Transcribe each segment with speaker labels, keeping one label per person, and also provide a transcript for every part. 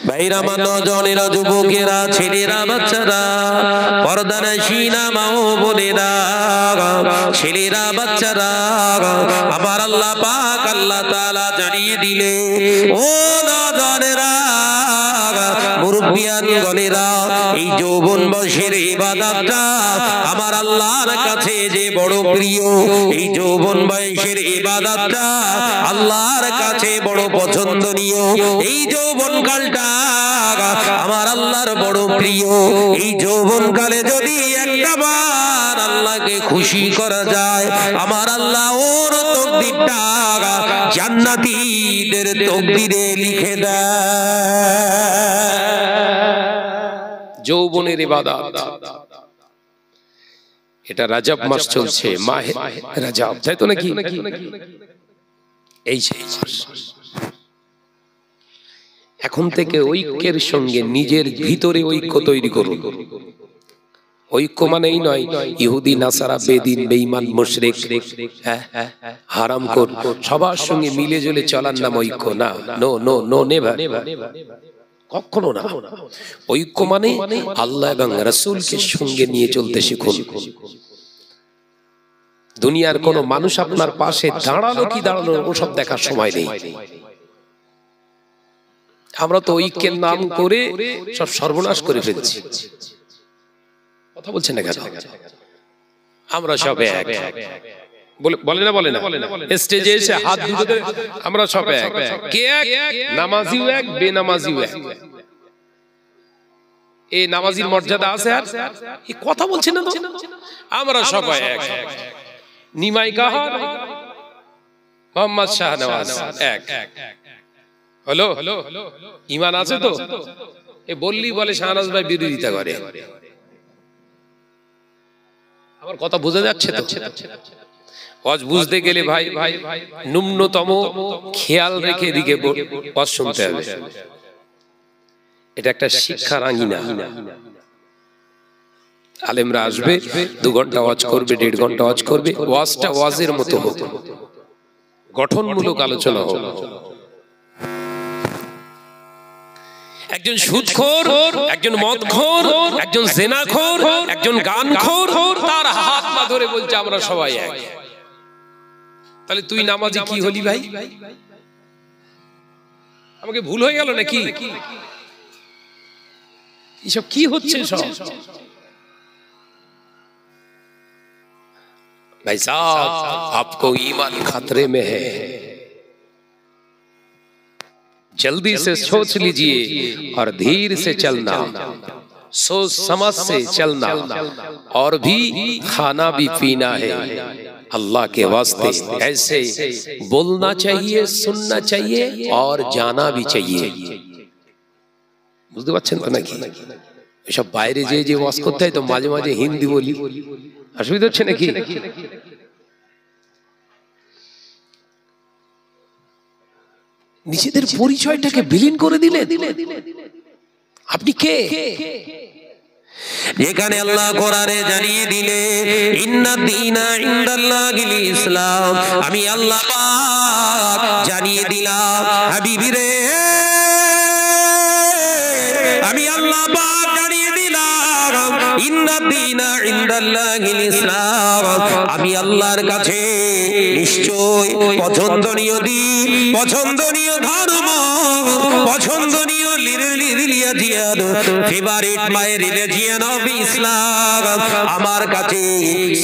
Speaker 1: ভাইরা মা নজনেরা যুবকেরা ছেলেরা বাচ্চারা পর্দানশীনা মা ও বোনেরা ছেলেরা বাচ্চারা আমার আল্লাহ পাক আল্লাহ তাআলা জানিয়ে দিলে ও নজনেরা মুরব্বিয়ান গণেরা এই যৌবন বয়সের ইবাদতটা আমার আল্লাহর কাছে যে বড় প্রিয় এই যৌবন বয়সের ইবাদতটা আল্লাহর কাছে বড় পছন্দনীয় এই যৌবন কালটা আমার আল্লাহর বড় প্রিয় এই যৌবন কালে যদি একবার আল্লাহকে খুশি করা যায় আমার আল্লাহ ওর তকদিরটা জান্নাতীদের তকদিরে লিখে দেয় যৌবনের ইবাদত এটা রজব মাস চলছে মাহে রজব তাই তো নাকি এই সেই এখন থেকে ঐক্যের সঙ্গে নিজের ভিতরে ঐক্য তৈরি করুন ঐক্য মানেই নয় ইহুদি নাসারা বেদিন বেঈমান মুশরিক হারামখোর সবার সঙ্গে মিলে ঝুলে চলার নাম ঐক্য না নো নো নো নেভার কখনো না ঐক্য মানে আল্লাহ এবং রাসূলকে সঙ্গে নিয়ে চলতে শিখুন দুনিয়ার কোন মানুষ আপনার পাশে দাঁড়ালো কি দাঁড়ালো ওসব দেখার সময় নেই আমরা তো ঐক্যের নাম করে সব সর্বনাশ করে ফেলছি কথা বলছেন না কেন আমরা সব এক বলে না স্টেজে এসে হাত দুটো আমরা সব এক কে এক নামাজিও এক বেনামাজিও এক এই নামাজির মর্যাদা আছে আর এই কথা বলছেন না তো আমরা সবাই এক নিমাই কাহার মোহাম্মদ শাহনওয়াজ এক হলো ঈমান আছে তো এ বললি বলে শাহনওয়াজ ভাই বিরোধিতা করে আমার কথা বোঝা যাচ্ছে তো ওয়াজ বুঝতে গেলে ভাই ন্যূনতম খেয়াল রেখে দিকে ওয়াজ শুনতে হবে এটা একটা শিক্ষার আঙিনা আলেমরা আসবে 2 ঘন্টা ওয়াজ করবে 1.5 ঘন্টা ওয়াজ করবে ওয়াজটা ওয়াজের মতো হোক গঠনমূলক আলোচনা হোক একজন সুদখোর একজন মদখোর একজন জেনাখোর একজন গানখোর তার হাত পা ধরে বলছে আমরা সবাই এক তাহলে তুই নামাজি কি হলি ভাই আমাকে ভুল হয়ে গেল নাকি এসব কি হচ্ছে সব भाई साहब आपको ईमान खतरे में है जल्दी से सोच लीजिए और धीर से चलना सोच समझ से चलना और भी खाना भी पीना है अल्लाह के वास्ते ऐसे बोलना चाहिए सुनना चाहिए और जाना भी चाहिए বুঝতে পারছেন তো নাকি এসব বাইরে যে ওয়াজ করতে হয় তো মাঝে মাঝে হিন্দি বলি অসুবিধা হচ্ছে নাকি নিজেদের পরিচয়টাকে বিলীন করে দিলে আপনি কে যেখানে আল্লাহ কোরআনে জানিয়ে দিলে ইন্নাদ দীনা ইনদাল্লাহিল ইসলাম আমি আল্লাহ পাক জানিয়ে দিলাম হাবিবি রে আমি আল্লাহ পাক জানিয়ে দিলাম ইন্নাদ দীনা ইনদাল্লাহিল ইসলাম আমি আল্লাহর কাছে নিশ্চয় পছন্দনীয় দিন পছন্দনীয় ধর্ম পছন্দনীয় religion favourite my religion of Islam আমার কাছে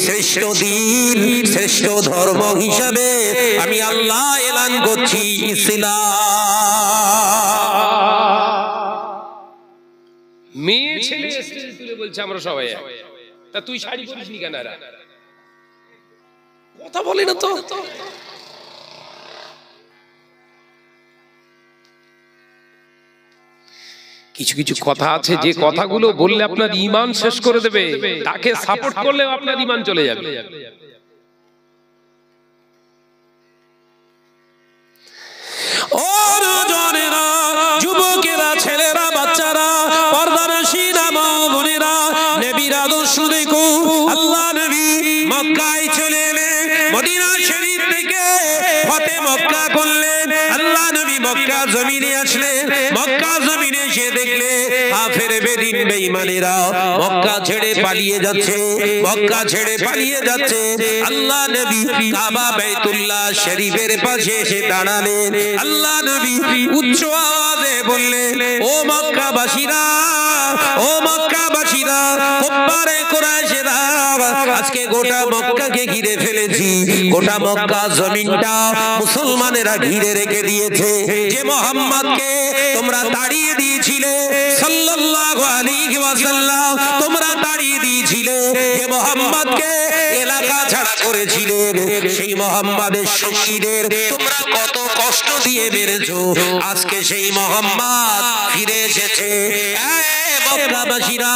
Speaker 1: শ্রেষ্ঠ দিন শ্রেষ্ঠ ধর্ম হিসাবে আমি আল্লাহ এলান করছি ইসলাম মেয়ে ছেলে স্টেজ তুলে বলছে আমরা সবাই এক তা তুই শাড়ি পরিস নি কেন কথা বলে না তো কিছু কিছু কথা আছে যে কথাগুলো বললে আপনার ঈমান শেষ করে দেবে তাকে সাপোর্ট করলেও আপনার ঈমান চলে যাবে ও জনেরা যুবকেরা ছেলেরা বাচ্চারা পর্দানশীনা মা বোনেরা নবীর আদর্শ দেখো আল্লাহ নবী মক্কায় চলে এলেন মদিনা শরীফ থেকে ফতে মক্কা করলেন আল্লাহ নবী মক্কা জমিনে আসলেন মক্কা জমিনে জমিনে এসে দেখলে কাফের বেদিন বেঈমানেরা মক্কা ছেড়ে পালিয়ে যাচ্ছে, মক্কা ছেড়ে পালিয়ে যাচ্ছে। আল্লাহ নবী কাবা বাইতুল্লাহ শরীফের পাশে এসে দাঁড়ালেন। আল্লাহ নবী উচ্চ আওয়াজে বললেন, ও মক্কাবাসীরা, ও মক্কাবাসীরা, কুফারে কুরাইশরা, আজকে গোটা মক্কাকে ঘিরে ফেলেছি। গোটা মক্কা জমিনটা মুসলমানেরা ঘিরে রেখে দিয়েছে। যে মুহাম্মদকে তোমরা তাড়িয়ে দিয়েছিলে সাল্লাল্লাহু আলাইহি ওয়াসাল্লাম, তোমরা তাড়িয়ে দিয়েছিলে, যে মুহাম্মদকে এলাকা ছাড়া করেছিলে, সেই মুহাম্মাদের সঙ্গীদের তোমরা কত কষ্ট দিয়ে মেরেছো। আজকে সেই মুহাম্মদ ফিরে এসেছে। মক্কাবাসীরা,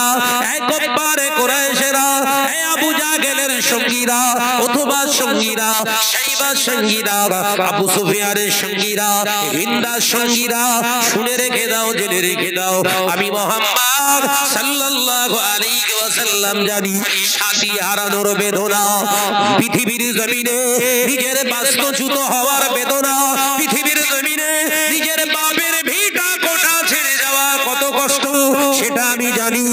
Speaker 1: এই কুফারে কুরাইশরা, এই আবু জাহেলের সঙ্গীরা, উতবার সঙ্গীরা, শাইবার সঙ্গীরা, আবু সুফিয়ানের সঙ্গীরা, হিন্দার সঙ্গীরা, শুনে রেখে দাও, জেনে রেখে দাও, আমি মুহাম্মদ সাল্লাল্লাহু আলাইহি ওয়াসাল্লাম জানি সাথী হারানোর বেদনা, পৃথিবীর জমিনে নিজের বাস্তুচ্যুত হওয়ার বেদনা, পৃথিবীর জমিনে নিজের বাপের ভিটা কোঠা ছেড়ে যাওয়া কত কষ্ট, সেটা আমি জানি।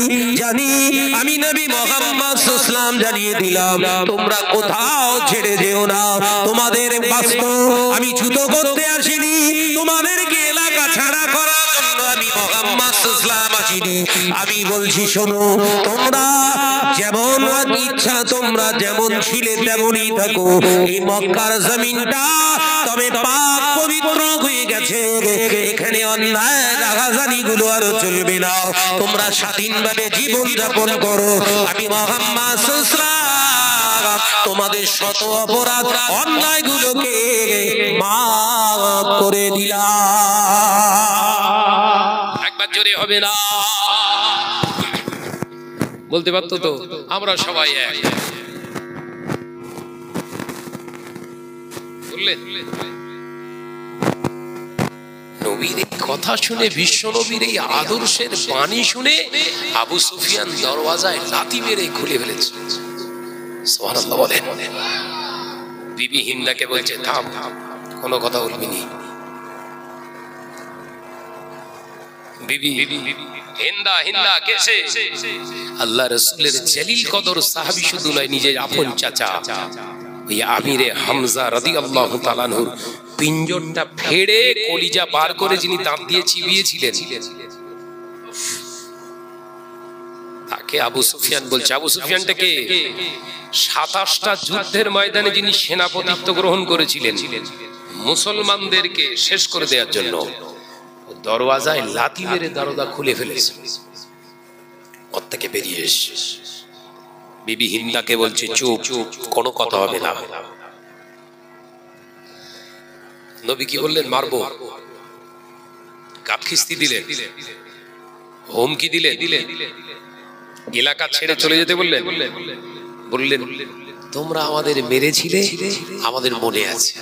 Speaker 1: আমি নবী মুহাম্মদ সাল্লাল্লাহু আলাইহি জানিয়ে দিলাম, তোমরা কোথাও ছেড়ে যেও না। তোমাদের বাস্তু আমি ছুতো করতে আসিনি, তোমাদেরকে এলাকা ছাড়া করার জন্য আমি মুহাম্মদ সাল্লাল্লাহু আলাইহি আসিনি। আমি বলছি শোনো, তোমরা যেমন ইচ্ছা, তোমরা যেমন ছিলে তেমনই থাকো। এই মক্কার জমিনটা তবে পাক পবিত্র হয়ে গেছে, এখানে অন্যায় রাগাজানি গুলো আর চলবে না। তোমরা স্বাধীনভাবে জীবন যাপন করো। আমি মুহাম্মদ সাল্লাল্লাহু তোমাদের শত অপরাধ অন্যায় গুলোকে মাফ করে দিলাম। একবার জোরে হবে না? বলতে পারতো তো, আমরা সবাই এক। বললেন নবীর কথা শুনে, বিশ্ব নবীর এই আদর্শের বাণী শুনে আবু সুফিয়ান দরওয়াজায় লাথি মেরে খুলে ফেলেছে। সুবহানাল্লাহ বলেন। বিবি হিন্দাকে বলছে, থাম, কোনো কথা বলবি না। বিবি হিন্দা কেসে? আল্লাহ রাসূলের জলিল কদর সাহাবী শুধু নয়, নিজের আপন চাচা ওই আমিরে হামজা রাদিয়াল্লাহু তাআলা আনহুর পিঞ্জরটা ফেড়ে কলিজা বার করে যিনি দাঁত দিয়ে চিবিয়েছিলেন, তাকে আবু সুফিয়ান বলছে। আবু সুফিয়ানটাকে 27টা যুদ্ধের ময়দানে যিনি সেনাপতিত্ব গ্রহণ করেছিলেন মুসলমানদেরকে শেষ করে দেওয়ার জন্য, দরওয়াজায় লাথি মেরে দরজা খুলে ফেলেছে। ওর থেকে বেরিয়ে এসে বিবি হিন্দাকে বলছে, চুপ, কোনো কথা হবে না। নবী কি বললেন? মারবো। কাপখিস্তি দিলেন, হুমকি দিলেন, এলাকা ছেড়ে চলে যেতে বললেন। তোমরা আমাদের মেরেছিলে, আমাদের মনে আছে।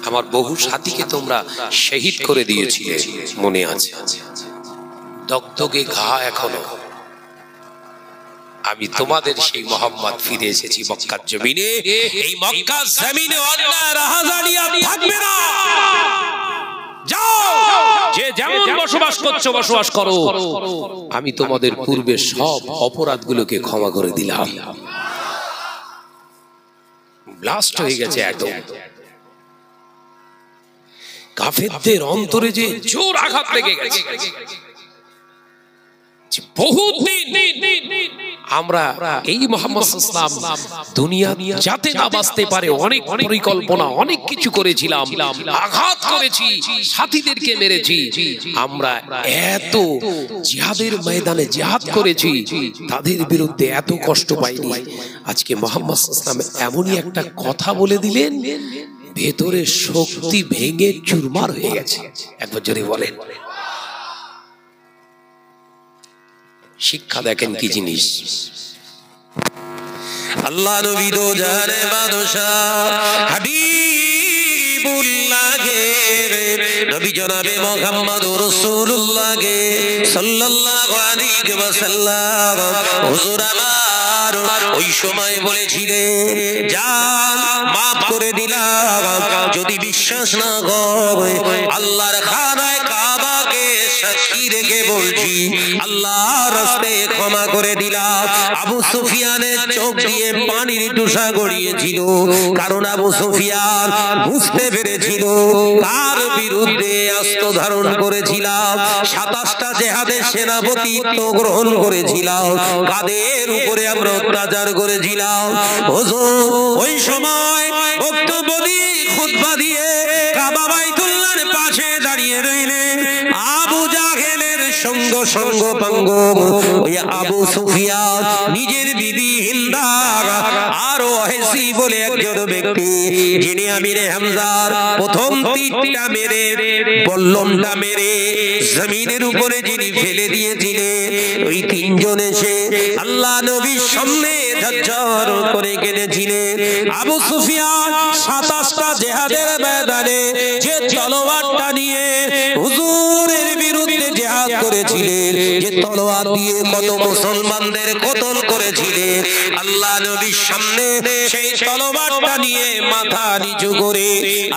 Speaker 1: আমার বহু সাথীকে তোমরা শহীদ করে দিয়েছিলে, মনে আছে। দগদগে ঘা এখনো। আমি তোমাদের সেই মোহাম্মদ ফিরে এসেছি মক্কার জমিনে। এই মক্কার জমিনে অন্যায় রাহাজানি আর থাকবে না। যাও, যে যেমন বসবাস করছো বসবাস করো। আমি তোমাদের পূর্বে সব অপরাধগুলোকে ক্ষমা করে দিলাম। ব্লাস্ট হয়ে গেছে একদম। কাফেরদের অন্তরে যে জোর আঘাত লেগে গেছে। বহুত দিন আমরা এই মুহাম্মদ সাল্লাল্লাহু আলাইহি ওয়াসাল্লাম দুনিয়া যাতে না বাঁচতে পারে অনেক পরিকল্পনা, অনেক কিছু করেছিলাম, আঘাত করেছি, সাথীদেরকে মেরেছি। আমরা এত জিহাদের ময়দানে জিহাদ করেছি, তাদের বিরুদ্ধে এত কষ্ট পাইনি। আজকে মুহাম্মদ সাল্লাল্লাহু আলাইহি ওয়াসাল্লাম এমনই একটা কথা বলে দিলেন, ভেতরে শক্তি ভেঙে চুরমার হয়ে গেছে। একবার জোরে বলেন। শিক্ষা দেখেন কি জিনিস। আল্লাহ নবী দো জানে বাদশাহ হাবিবুল্লাহ গে, নবী জনাবে মুহাম্মদ রাসূলুল্লাহ গে সাল্লাল্লাহু আলাইহি ওয়াসাল্লাম। হুজুর আমার ওই সময় বলেছিলেন, জান মাফ করে দিলাম, যদি বিশ্বাস না করে আল্লাহর খানায় কাবাকে সাক্ষী রেখে বলছি আল্লাহর রাস্তায় ক্ষমা করে দিলাম। আবু সুফিয়ানের চোখ দিয়ে পানির টুসা গড়িয়েছিল, কারণ আবু সুফিয়ান বুঝতে পেরেছিল কার বিরুদ্ধে অস্ত্র ধারণ করেছিলাম। 27টা জিহাদের সেনাপতিত্ব গ্রহণ করেছিলাম, কাদের উপরে আমরা অত্যাচার করেছিলাম। হুজুর ওই সময় বক্তব্য দিয়ে খুতবা দিয়ে কাবা বাইতুল্লাহর পাশে দাঁড়িয়ে রইলেন আবু জাহেলের সঙ্গ পাঙ্গ ওই আবু সুফিয়ান নিজের বিবি হিন্দা আর ওয়াহিসি বলে একজন ব্যক্তি, যিনি আমিরে হামজার প্রথম তীরটা মেরে বল্লমটা মেরে জমিনের উপরে যিনি ফেলে দিয়েছিলেন, ওই তিনজন এসে আল্লাহ নবীর সামনে ঝরঝর করে কেঁদেছিলেন। আবু সুফিয়ান 27টা জিহাদের ময়দানে যে তলোয়ারটা নিয়ে হুজুরের বিরুদ্ধে জিহাদ করেছিলেন, যে তলোয়ার দিয়ে কত মুসলমানদের কতল করেছিলেন, আল্লাহ নবীর সামনে সেই তলোয়ারটা নিয়ে মাথা নিচু করে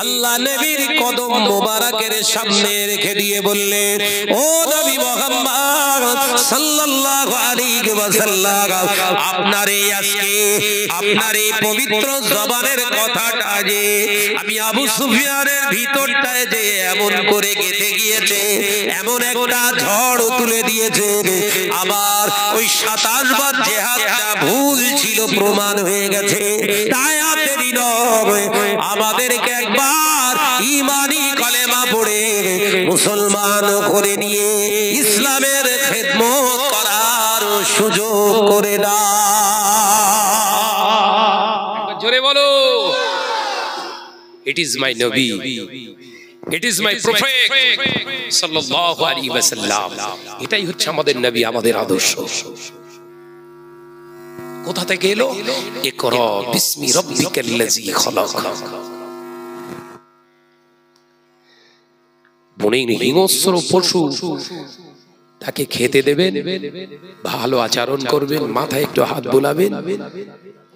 Speaker 1: আল্লাহ নবীর কদম মোবারকের সামনে রেখে দিয়ে বললেন, ও নবী মুহাম্মদ সাল্লাল্লাহু আলাইহি ওয়াসাল্লাম, আপনার এই আজকে আপনার এই পবিত্র জবানের কথাটা যে আমি আবু সুফিয়ানের ভিতরটায় যে এমন করে গেঁথে গিয়েছে, এমন একটা ঝড় তুলে দিয়েছে, আবার ওই 27 বার জিহাদটা ভুল ছিল প্রমাণ হয়ে গেছে। তাই আপনি নয় আমাদেরকে একবার ঈমানি কলেমা পড়ে মুসলমান করে নিয়ে ইসলামের খেদমত করার সুযোগ করে দাও।
Speaker 2: জোরে বলো, it is my nabi, it is my prophet sallallahu alaihi wasallam। এটাই হচ্ছে আমাদের নবী, আমাদের আদর্শ। কোথা থেকে এলো? ইকরা বিসমি রাব্বিকাল্লাযী খালাক। হিংস্র পশু তাকে খেতে দেবেন, ভালো আচরণ করবেন, মাথায় একটু হাত বোলাবেন,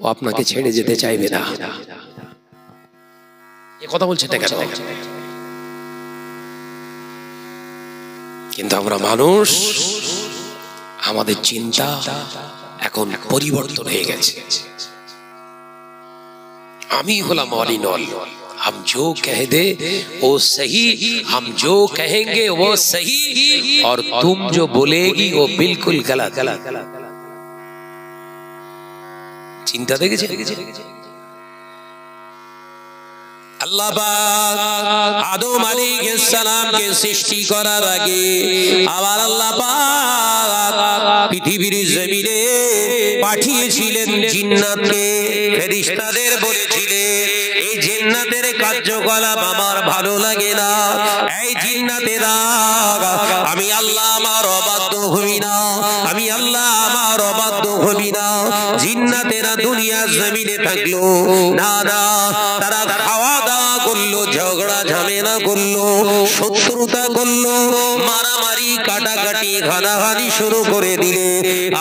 Speaker 2: ও আপনাকে ছেড়ে যেতে চাইবে না। এ কথা বলছে কেন? কিন্তু আমরা মানুষ, আমাদের চিন্তা এখন পরিবর্তন হয়ে গেছে। আমি হলাম অলিনল, हम जो कह दे वो सही, हम जो कहेंगे वो सही, और तुम जो बोलेगी वो बिल्कुल गलत। चिंता देखे
Speaker 1: আল্লাহ পাক আদম আলাইহিস সালামকে সৃষ্টি করার আগে আবার আল্লাহ পাক পৃথিবীর জমিনে পাঠিয়েছিলেন জিন্নাতকে। ফেরেশতাদের বলেছিলেন, এই জিন্নাতের কার্যকলাপ আমার ভালো লাগে না, এই জিন্নাতেরা আমি আল্লাহ আমার অবাধ্য হই না, আমি আল্লাহ আমার অবাধ্য হই না। জিন্নাতেরা দুনিয়া জমিনে থাকলো না, তারা খাওয়া দাওয়া করলো, ঝগড়া ঝামেলা করলো, শত্রুতা করলো, মারামারি কাটাকাটি ঘানাঘানি শুরু করে দিলে।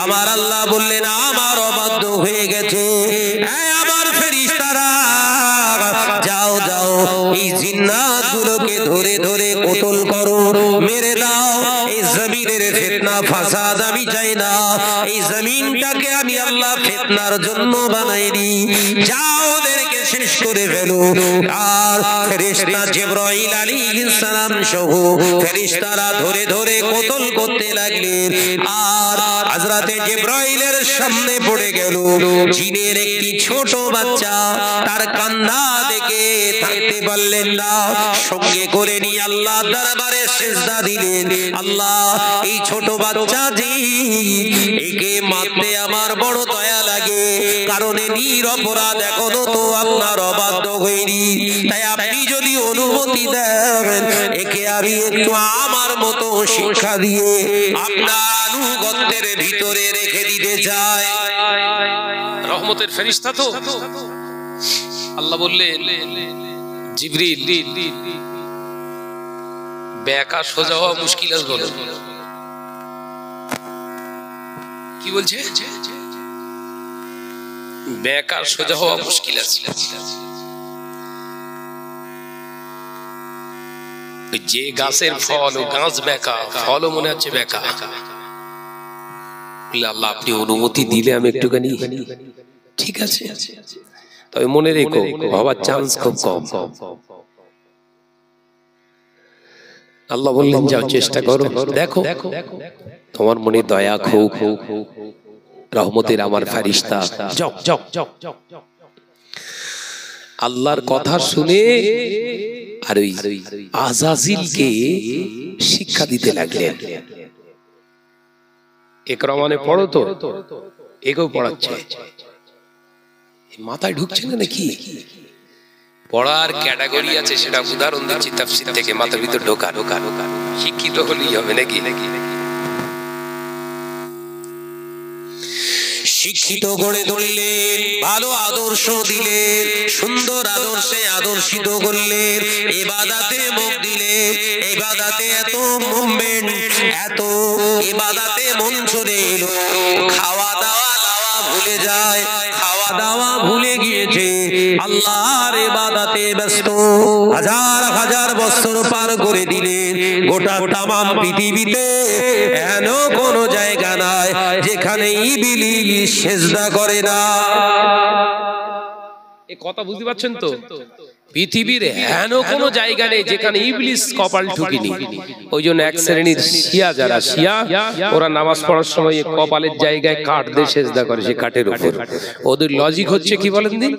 Speaker 1: আমার আল্লাহ বললেন আমার অবাধ্য হয়ে গেছে, আমার ফেরেশতারা যাও যাও এই জিন্নাতগুলোকে ধরে ধরে কতল করো, মেরে দাও। এই জমিনের ফিতনা ফাসাদ আমি চাই না, এই জমিনটাকে আমি আল্লাহ ফিতনার জন্য বানাইনি, যাও ওদেরকে শেষ করে ফেলো। আর ফেরেশতা জিবরাইল আলাইহিস সালাম সহ ফেরেশতারা ধরে ধরে কতল করতে লাগলেন। আর হযরতে জিবরাইলের সামনে পড়ে গেল জিনের একটি ছোট বাচ্চা, তার কান্না দেখে থাকতে পারলেন না, সঙ্গে করে নিয়ে আল্লাহ দরবারে সিজদা দিলেন। আল্লাহ এই ছোট বাচ্চা জি একে মারতে আমার বড় দয়া লাগে, কারণ নিরপরাধ এখনো তো আপনার অবাধ্য হইনি, তাই আপনি যদি অনুমতি দেন একে আমি একটু আমার মতো শিক্ষা দিয়ে আপনার আনুগত্যের ভিতরে রেখে দিতে চাই।
Speaker 2: রহমতের ফেরেশতা তো। আল্লাহ বললেন, জিবরিল বেকা সোজা হওয়া মুশকিল আছে বলো। কি বলছে? বেকা সোজা হওয়া মুশকিল আছে। যে গাছের ফল ও গাছ বেকা, ফলও মনে হচ্ছে বেকা। আল্লাহ আপনি অনুমতি দিলে আমি একটুখানি, ঠিক আছে, তবে মনে রেখো হওয়ার চান্স খুব কম। আল্লাহ বললেন যাও চেষ্টা করো, দেখো তোমার মনে দয়া খুব, রহমতের আমার ফেরেশতা যাও যাও যাও। আল্লাহর কথা শুনে আর ওই আজাজিলকে শিক্ষা দিতে লাগলেন। একরামানে পড়ো তো, একেও পড়াচ্ছে, মাথায় ঢুকছে না নাকি? পড়ার ক্যাটাগরি আছে, সেটা উদাহরণ দিচ্ছি তাফসীর থেকে, মাথার ভিতর ঢোকা ঢোকা ঢোকা। শিক্ষিত হলেই হবে নাকি?
Speaker 1: শিক্ষিত গড়ে তুললেন, ভালো আদর্শ দিলেন, সুন্দর আদর্শে আদর্শিত করলেন, ইবাদতে মুখ দিলেন, ইবাদতে এত মুভমেন্ট, এত ইবাদতে মন চলে এলো, খাওয়া দাওয়া ভুলে যায়, খাওয়া দাওয়া ভুলে গিয়েছে, আল্লাহর ইবাদতে ব্যস্ত। হাজার হাজার বছর পার করে দিলেন, গোটা তামাম পৃথিবীতে এমন কোন জায়গা নাই যেখানে ইবলিস সিজদা করে না।
Speaker 2: এই কথা বুঝতে পারছেন তো? পৃথিবীর এমন কোন জায়গা নেই যেখানে ইবলিস কপাল ঠুকিনি। ওই জন্য এক শ্রেণীর শিয়া, যারা শিয়া, ওরা নামাজ পড়ার সময় কপালের জায়গায় কাঠ দিয়ে সিজদা করে, সে কাঠের উপর। ওদের লজিক হচ্ছে কি বলেন দিন,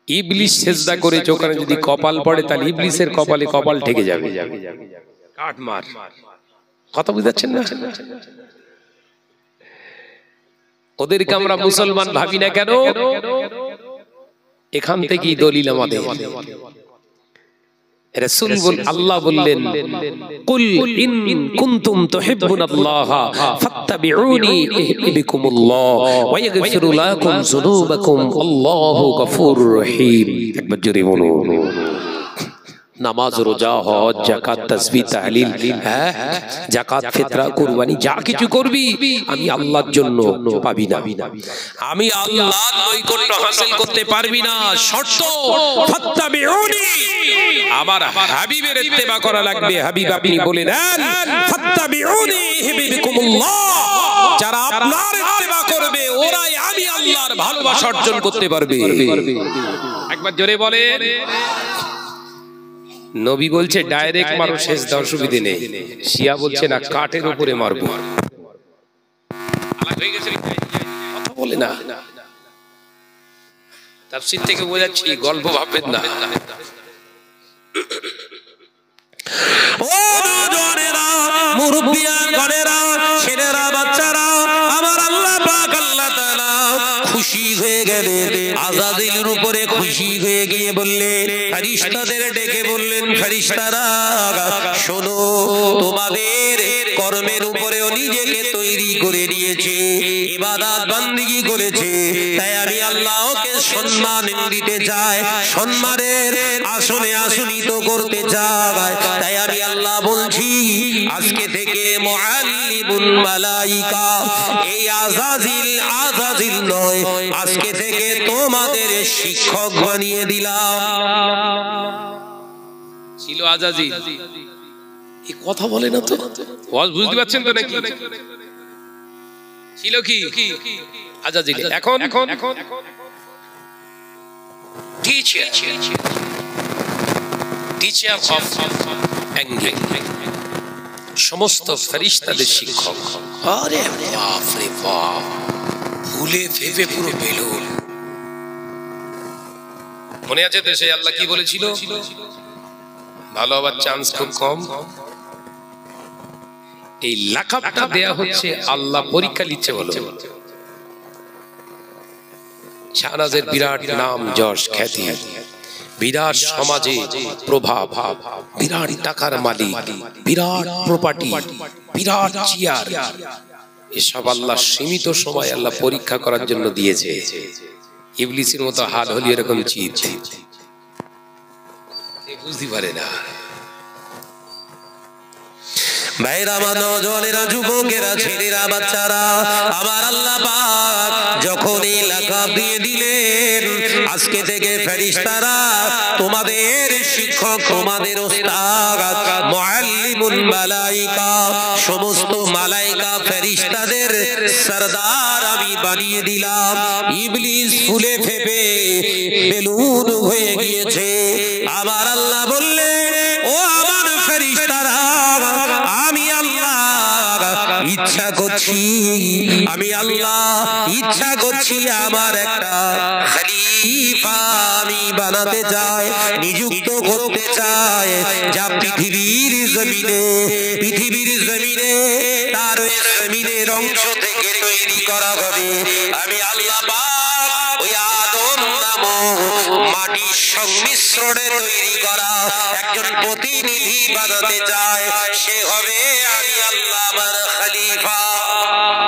Speaker 2: ইবলিস সিজদা করেছে, ওখানে যদি কপাল পড়ে তাহলে ইবলিসের কপালে কপাল ঠেকে যাবে, কাঠ মার। কথা বুঝাচ্ছেন না? ওদেরকে আমরা মুসলমান ভাবি না কেন? এখান থেকেই দলিল আমাদের। রাসূল আল্লাহ বললেন, কুল ইন কুনতুম তুহিব্বুনাল্লাহ ফাত্তাবিউনি ইহবিবকুমুল্লাহ ওয়া ইয়াগফিরু লাকুম যুনুবাকুম আল্লাহু গফুরুর রহিম। একবার জোরে বলুন। নামাজ, রোজা, হজ, যাকাত, তাসবিহ, তাহলিল, যাকাত, ফিতরা, কুরবানি, যা কিছু করবি আমি আল্লাহর জন্য পাবি না, আমি আল্লাহর নৈকট্য হাসিল করতে পারবি না। শর্ত ফাত্তাবিউনি, আমার হাবিবের ইত্তেবা করা লাগবে। হাবিব আপনি বলে দেন ফাত্তাবিউনি ইহবিবকুমুল্লাহ, যারা আপনার ইত্তেবা করবে ওরাই আমি আল্লাহর ভালোবাসা অর্জন করতে পারবে। একবার জোরে বলেন। নবী বলছে ডাইরেক্ট মারো, সিজদা, অসুবিধা নেই। শিয়া বলছে না, কাঠের উপরে মারবো। আলাদা হয়ে গেছে, কথা বলে না। তাফসীর থেকে বোঝাচ্ছি, গল্প ভাববেন না।
Speaker 1: ও জনেরা, মুরব্বিয়ান গণেরা, ছেলেরা, বাচ্চারা, আমার আল্লাহ পাক আল্লাহ তাআলা খুশি হয়ে গেলেন, আযাজিলের উপরে খুশি হয়ে গিয়ে বললেন, ফেরেশতাদের ডেকে বললেন, ফেরেশতারা শোনো, তোমাদের কর্মের উপরেও নিজেকে তৈরি করে নিয়েছে, ইবাদত বান্দিগি করেছে, তাই আমি আল্লাহকে সম্মান দিতে চাই, সম্মানের আসনে আসনিত করতে চাই। তাই আমি আল্লাহ বলছি, আজকে থেকে মুআল্লিমুল মালাইকা, এই আযাজিল আযাজিল নয়, আজকে থেকে তোমাদের শিক্ষক বানিয়ে দিলাম।
Speaker 2: ছিল আযাজিল, এই কথা বলে না তো, ওয়াজ বুঝতে পারছেন তো নাকি? ছিল কি আযাজিল, এখন টিচার অফ অ্যাঙ্গেল, সমস্ত ফেরেশতাদের শিক্ষক। আরে বাপ রে বাপ, ভুলে ভেবে পুরো বেলুন। মনে আছে দেশে আল্লাহ কি বলেছিল? ভালো হবার চান্স খুব কম। এই লাকাবটা দেয়া হচ্ছে আল্লাহ পরীক্ষা নিচ্ছে বলো। শাহনাজের বিরাট নাম, যশ, খ্যাতি, বিরাট সমাজে প্রভাব, বিরাট টাকার মালিক, বিরাট প্রপার্টি, বিরাট চেয়ার, এসব আল্লাহ সীমিত সময় আল্লাহ পরীক্ষা করার জন্য দিয়েছে। ইবলিসের মতো হাল হলি এরকম চিত, বুঝতে পারে না।
Speaker 1: ভাইরা, আমার নওজওয়ানেরা, যুবকেরা, ছেলেরা, বাচ্চারা, আমার আল্লাহ পাক যখন এই লাকাব দিয়ে দিলেন, আজকে থেকে ফেরেশতারা তোমাদের শিক্ষক, তোমাদের ওস্তাদ, মুআল্লিমুল মালাইকা, সমস্ত মালাইকা ফেরেশতাদের সরদার আমি বানিয়ে দিলাম। ইবলিস ফুলে ফেপে বেলুন হয়ে গিয়েছে। আমার আল্লাহ বললেন, ও আমার ফেরেশতারা, আমি আল্লাহ ইচ্ছা করছি, আমি আল্লাহ ইচ্ছা করছি আমার একটা খলিফা আমি বানাতে চাই, নিযুক্ত করতে চাই, যা পৃথিবীর জমিনে তার জমিনের অংশ থেকে তৈরি করা হবে। আমি আল্লাহ পাক ওই আদম নামক মাটির সংমিশ্রণে তৈরি করা একজন প্রতিনিধি বানাতে চায়, সে হবে আমি আল্লাহ আমার খলিফা।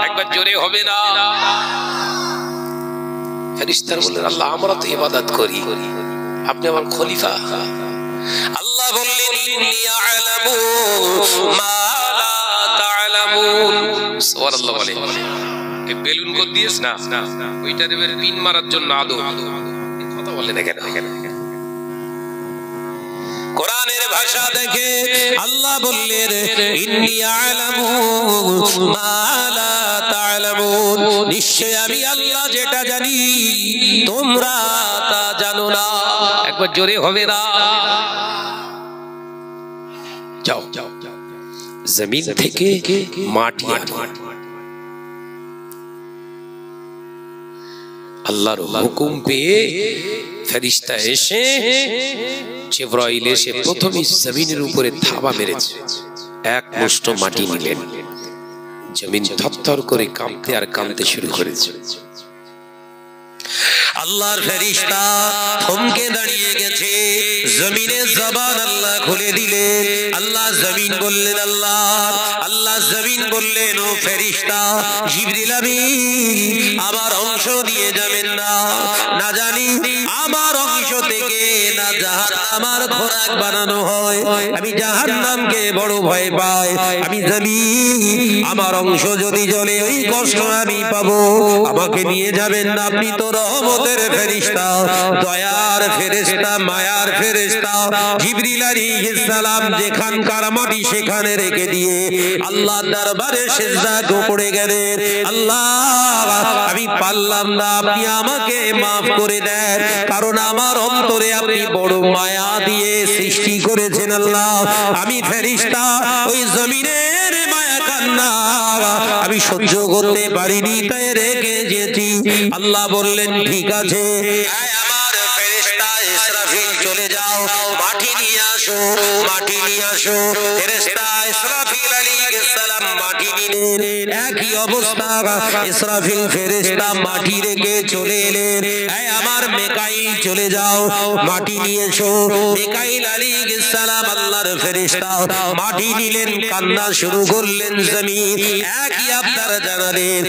Speaker 2: একবার জোরে হবে না? ফেরেশতারা বললেন, আল্লাহ আমরা তো ইবাদত করি, আপনি আমার খলিফা।
Speaker 1: আল্লাহ বললেন, ইন্নী আ'লামু মা লা তা'লামুন।
Speaker 2: সুবহানাল্লাহ বলে। এই বেলুন কো দিয়েছ না, ওইটা দেবে পিন মারার জন্য আদম। কথা বলে না কেন?
Speaker 1: কোরআনের ভাষা দেখে আল্লাহ বললেন, ইন্নী আ'লামু মা লা তা'লামুন, নিশ্চয় আমি আল্লাহ যেটা জানি তোমরা তা জানো না।
Speaker 2: একবার জোরে হবে না? যাও জমিন থেকে মাটি আল্লাহর হুকুম পেয়ে ফেরেশতা এসে, জিবরাইল এসে প্রথমে জমিনের উপরে থাবা মেরেছে, এক মুষ্ঠ মাটি নিলেন, জমিন থরথর করে কাঁপতে আর কাঁপতে শুরু করেছে।
Speaker 1: আল্লাহর ফেরেশতা থমকে দাঁড়িয়ে গেছে। জমিনের জবান আল্লাহ খুলে দিলেন। আল্লাহ জমিন বললেন, আল্লাহ জমিন বললেন, ও ফেরেশতা জিবরিল আমিন, আমার অংশ দিয়ে যাবেন না, না জানি আমার অংশ থেকে না জাহান্নামের খোরাক বানানো হয়। আমি জাহান্নামকে বড় ভয় পাই। আমি জমিন, আমার অংশ যদি জ্বলে ওই কষ্ট আমি পাবো। আমাকে নিয়ে যাবেন না, আপনি তো রহমতের ফেরেশতা, দয়ার ফেরেশতা, মায়ার ফেরেশতা। জিবরিল আলাইহিস সালাম যেখানকার মাটি সেখানে রেখে দিয়ে আল্লাহর দরবারে সিজদা করে গেলেন। আল্লাহ, আমি পারলাম না, আপনি আমাকে maaf করে দেন, কারণ আমার অন্তরে আপনি বড় মায়া দিয়ে সৃষ্টি করেছেন। আল্লাহ, আমি ফেরেশতা, ওই জমিনের মায়া কান্না আমি সহ্য করতে পারিনি, তাই রেখে যেতে। আল্লাহ বললেন, ঠিক আছে, আমার ফেরেশতা ইসরাফিল চলে যাও, মাটি নিয়ে আসো, মাটি নিয়ে আসো। ফেরেশতা ইসরাফিল আলাইহিস সালাম মাটি নিলেন। একই অবস্থা, ইসরাফিল ফেরেশতা মাটি রেখে চলে এলেন। আমার মিকাইল চলে যাও, মাটি নিয়ে এসো। মিকাইল আলাইহিস সালাম আল্লাহর ফেরেশতা মাটি নিলেন, কান্না শুরু করলেন। জমিন একই আবদার জানালেন।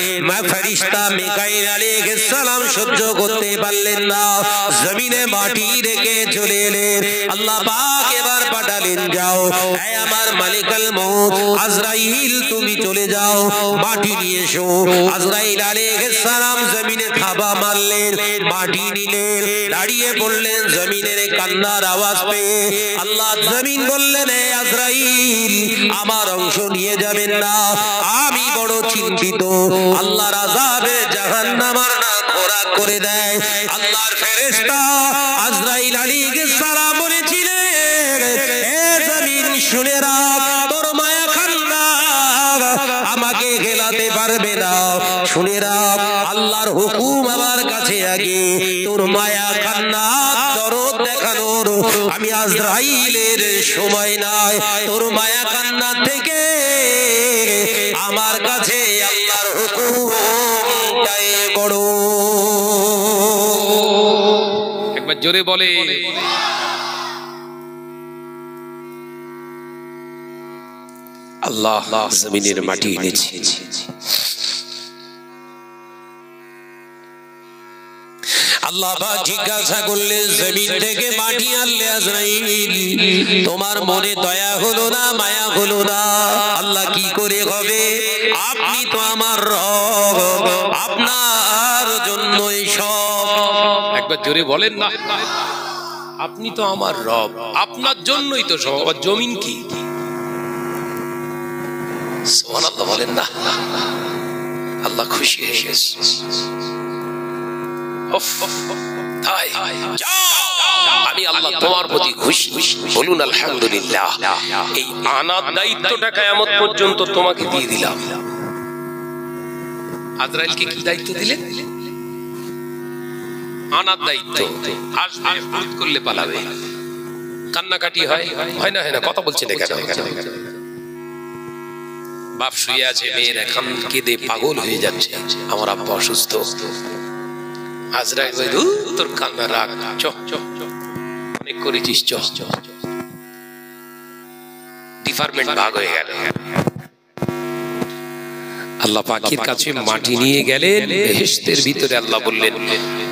Speaker 1: ফেরেশতা মিকাইল আলাইহিস সালাম সহ্য করতে পারলেন না, জমিনে মাটি রেখে চলে এলেন। আল্লাহ পাক এবার পাঠালেন, যাও আমার মালিকুল মউত আজরাইল, তুমি চলে যাও, মাটি নিয়ে এসো। আজরাইল আলাইহিস সালাম জমিনে থাবা মারলেন, মাটি নিলেন, দাঁড়িয়ে পড়লেন। জমিনের কান্নার আওয়াজ পেয়ে আল্লাহ জমিন বললেন, হে আজরাইল, আমার অংশ নিয়ে যাবেন না, আমি বড় চিন্তিত। আল্লাহর আযাবে জাহান্নামের না খোরাক করে দেয়। আল্লাহর ফেরেশতা আজরাইল আলাইহিস সালাম বলেছিলেন, হে জমিন শুনে রাখ, তোর মায়া কান্না আমাকে গেলাতে পারবে না। শুনে রাখ, আল্লাহর হুকুম আমার কাছে আগে, তোর মায়া কান্না দরদ দেখানোর আমি আজরাইলের সময় নাই। তোর মায়া কান্না থেকে আমার কাছে আল্লাহর হুকুমটাই বড়।
Speaker 2: একবার জোরে বলে। আল্লাহ জমিনের মাটি এনেছে।
Speaker 1: আল্লাহ পাক জিজ্ঞাসা করলেন জমিন থেকে মাটি আনলে আজরাইল তোমার মনে দয়া হলো না মায়া হলো না আল্লাহ কি করে হবে আপনি তো আমার রব আপনার জন্যই সব
Speaker 2: একবার জোরে বলেন না আপনি তো আমার রব আপনার জন্যই তো সব আর জমিন কি সুবহানাল্লাহ বলেন না আল্লাহ খুশি হয়ে গেছে তাই আমি আল্লাহ তোমার প্রতি খুশি বলুন আলহামদুলিল্লাহ এই আনার দায়িত্বটা কিয়ামত পর্যন্ত তোমাকে দিয়ে দিলাম আজরাইলকে কি দায়িত্ব দিলেন আনার দায়িত্ব আসবে ফুট করলে পালাবে কান্নাকাটি হয় না হয় না কথা বলছেন কেন বাপ শুয়ে আছে মেয়ের এখন কেঁদে পাগল হয়ে যাচ্ছে আমার আব্বা অসুস্থ আজরাইল বলে তোর কান্না রাখ অনেক করেছিস ডিপার্টমেন্ট ভাগ হয়ে গেল আল্লাহ পাকের কাছে মাটি নিয়ে গেলেন বেহেশতের ভিতরে আল্লাহ বললেন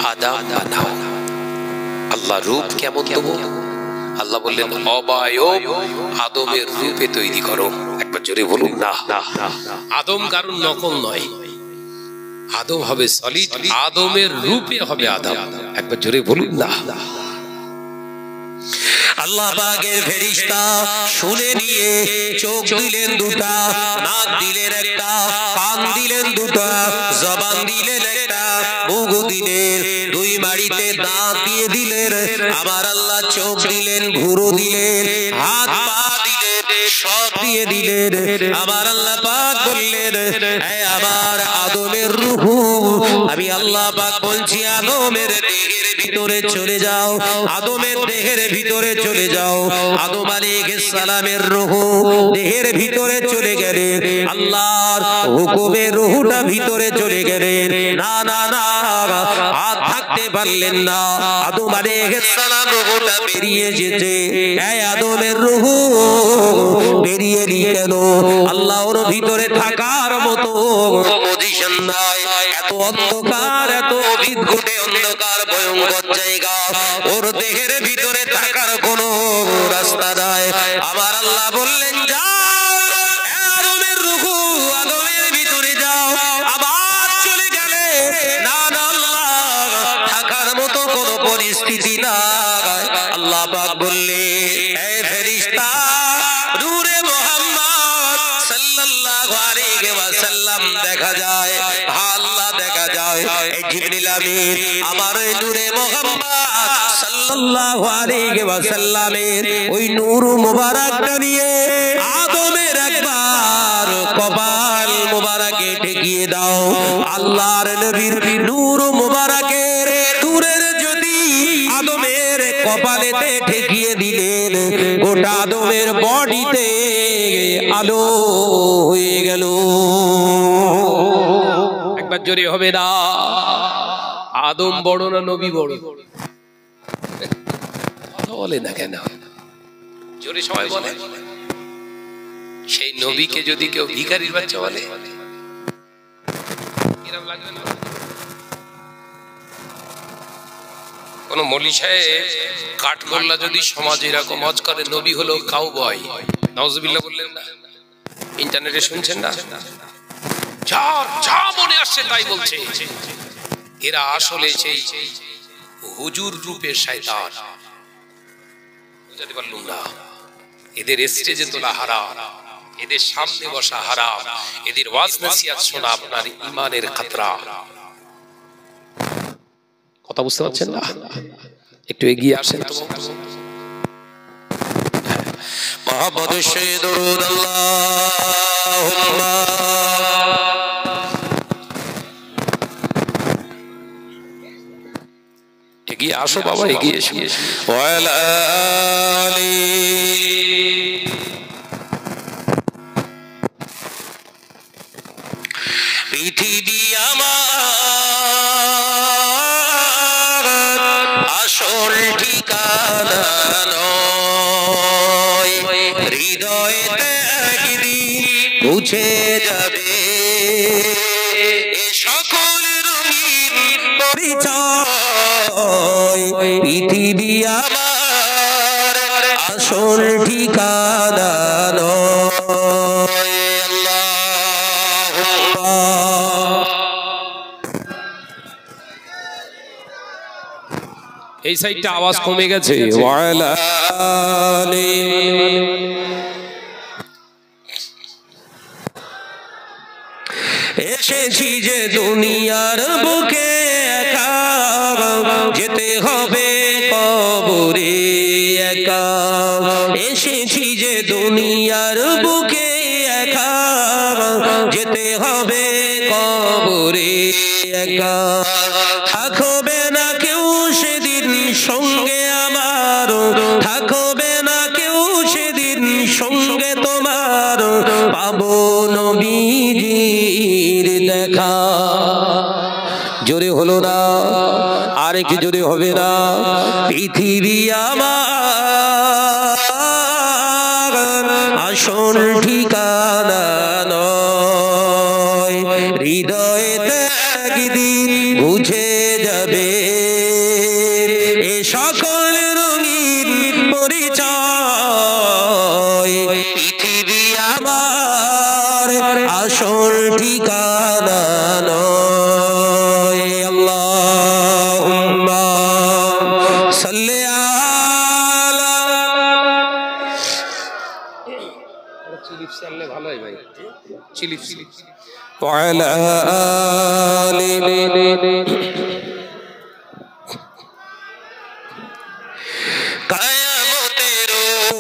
Speaker 2: আদম বানাও আল্লাহ রূপ কেমন দেব আল্লাহ বললেন অবায়ব আদমের রূপে তৈরি করো একবার জোরে বলুন না আদম কারণ নকল নয় আদম হবে সলিড আদমের রূপে হবে আদম একবার জোরে বলুন না
Speaker 1: আল্লাহ পাকের ফেরেশতা শুনে নিয়ে চোখ দিলেন দুটা নাক দিলেন একটা কান দিলেন দুটা জবান দিলেন একটা মুখ দিলেন দুই মাড়িতে দাঁত দিয়ে দিলেন আমার আল্লাহ চোখ দিলেন ভুরু দিলেন হাত পা দিলেন সব দিয়ে দিলেন আমার আল্লাহ পাক বললেন হে আমার আদমের রূহ আমি আল্লাহ পাক বলছি আদমের দেহের ভিতরে চলে যাও আদমের দেহের ভিতরে চলে যাও আদম আলাইহিস সালামের রূহ দেহের ভিতরে চলে গেলে আল্লাহর হুকুমে রূহটা ভিতরে চলে গেলে না না না আর থাকতে পারলেন না আদম আলাইহিস সালাম রূহটা বেরিয়ে যেতে এই আদমের রূহ বেরিয়ে নিয়ে গেল আল্লাহর ভিতরে থাকার মতো পজিশন নাই এত অন্ধকার এত বিদ্যুটে অন্ধকার ভয়ঙ্কর জায়গা ওর দেহের ভিতরে থাকার কোনো রাস্তা নাই আমার আল্লাহ বললেন যাও আদমের রূহ আদমের ভিতরে যাও আবার চলে গেলে না না আল্লাহ থাকার মতো কোনো পরিস্থিতি নাই আল্লাহ পাক বললেন হে ফেরেশতা নূরে মুহাম্মদ সাল্লাল্লাহু আলাইহি ওয়াসাল্লাম দেখা যায় আল্লাহ দেখা যায় এই জিবরিল আমিন আমার নূরে মুহাম্মদ সাল্লাল্লাহু আলাইহি ওয়াসাল্লামের ওই নূর মুবারকটা নিয়ে আদমের একবার কপাল মুবারকে ঠেকিয়ে দাও আল্লাহর নবীর নূর মুবারকের নূরের যদি আদমের কপালেতে ঠেকিয়ে দিলেন গোটা আদমের বডিতে আলো হয়ে গেল
Speaker 2: একবার জোরে হবে না আদম বড় না নবী বড় কথা বলে না কেন জোরে সবাই বলে সেই নবীকে যদি কেউ ভিখারির বাচ্চা বলে এরকম লাগবে না কোন মৌলী সাহেব কাঠগোল্লা যদি সমাজে এরকম মজ করে নবী হলো কাউবয় নাউজুবিল্লাহ বললেন না ইন্টারনেটে শুনছেন না যা মনে আসছে তাই বলছে এরা আসলে সেই হুজুর রূপে শয়তান বুঝতে পারলুম না এদের স্টেজে তোলা হারাম এদের সামনে বসা হারাম এদের ওয়াজ নসিহত শোনা আপনার ঈমানের খতরা কথা বুঝতে পারছেন না একটু এগিয়ে আসেন তো
Speaker 1: মুহাম্মদুর সাইয়্যিদ দরুদ আল্লাহুম্মা
Speaker 2: এগিয়ে আসো বাবা এগিয়ে এসো
Speaker 1: ওয়ালা আলি পৃথিবী আমার আসল ঠিকানা নয় হৃদয়তে একদিন মুছে যাবে এ সকল রঙিন পরিচয় পৃথিবী আমার আসল ঠিকানা নয়।
Speaker 2: এই সাইডটা আওয়াজ কমে গেছে।
Speaker 1: এসেছি যে দুনিয়ার বুকে একা, যেতে হবে কবরে একা। এসেছি যে দুনিয়ার বুকে একা, যেতে হবে কবরে একা। থাকবে না কেউ সেদিন সঙ্গে আমার, থাকবে না কেউ সেদিন সঙ্গে তোমার, পাবো নবীজির দেখা। জোরে হলো না, আর কি জোরে হবে না? পৃথিবী আমার আসল ঠিকানা নয়। হৃদয়েতে একদিন বুঝে যাবে এ সকল রঙিন পরিচয়। পৃথিবী আমার আসল ঠিকানা নয়। আল্লাহুম্মা সাল্লি আলা।
Speaker 2: চিলিপস আনলে ভালো হয় ভাই, চিলিপস।
Speaker 1: ওয়ালা আলি। কিয়ামতের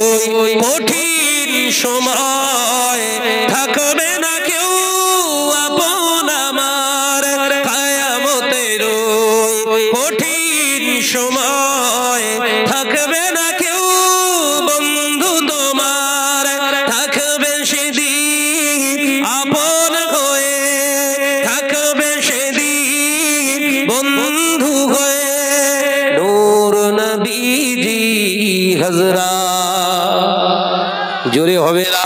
Speaker 1: ওই কঠিন সময় থাকবে না কেউ আপন আমার। কিয়ামতের ওই কঠিন সময় থাকবে না কেউ বন্ধু তোমার। থাকবে সেদিন আপন হয়ে, থাকবে সেদিন বন্ধু হয়ে নূর নবীজি হাজরা। জোরে হবে না,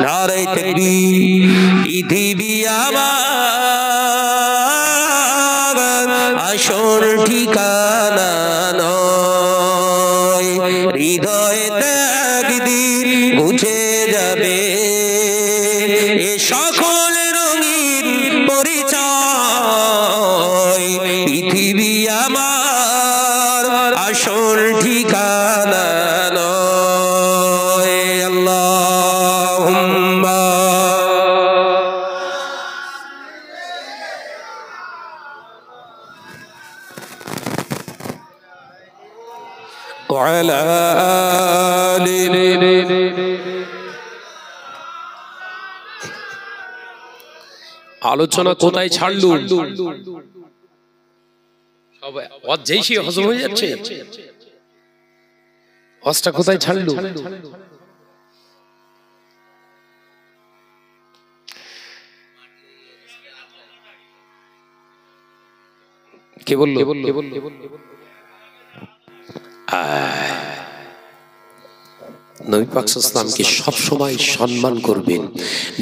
Speaker 1: নারে তাকবীর। পৃথিবী আমার আসল ঠিকানা নয়। হৃদয়েতে একদিন মুছে যাবে এ সকল রঙিন পরিচয়। পৃথিবী আমার আসল ঠিকানা নয়। আল্লাহুম্মা ওয়ালা আলি।
Speaker 2: আলোচনা কোথায় ছাড়লু? সব অজ্ঞেই হজম হয়ে যাচ্ছে। হজটা কোথায় ছাড়লু? কে বললো? নবী পাক সাল্লাল্লাহু আলাইহি ওয়াসাল্লামকে সব সময় সম্মান করবেন।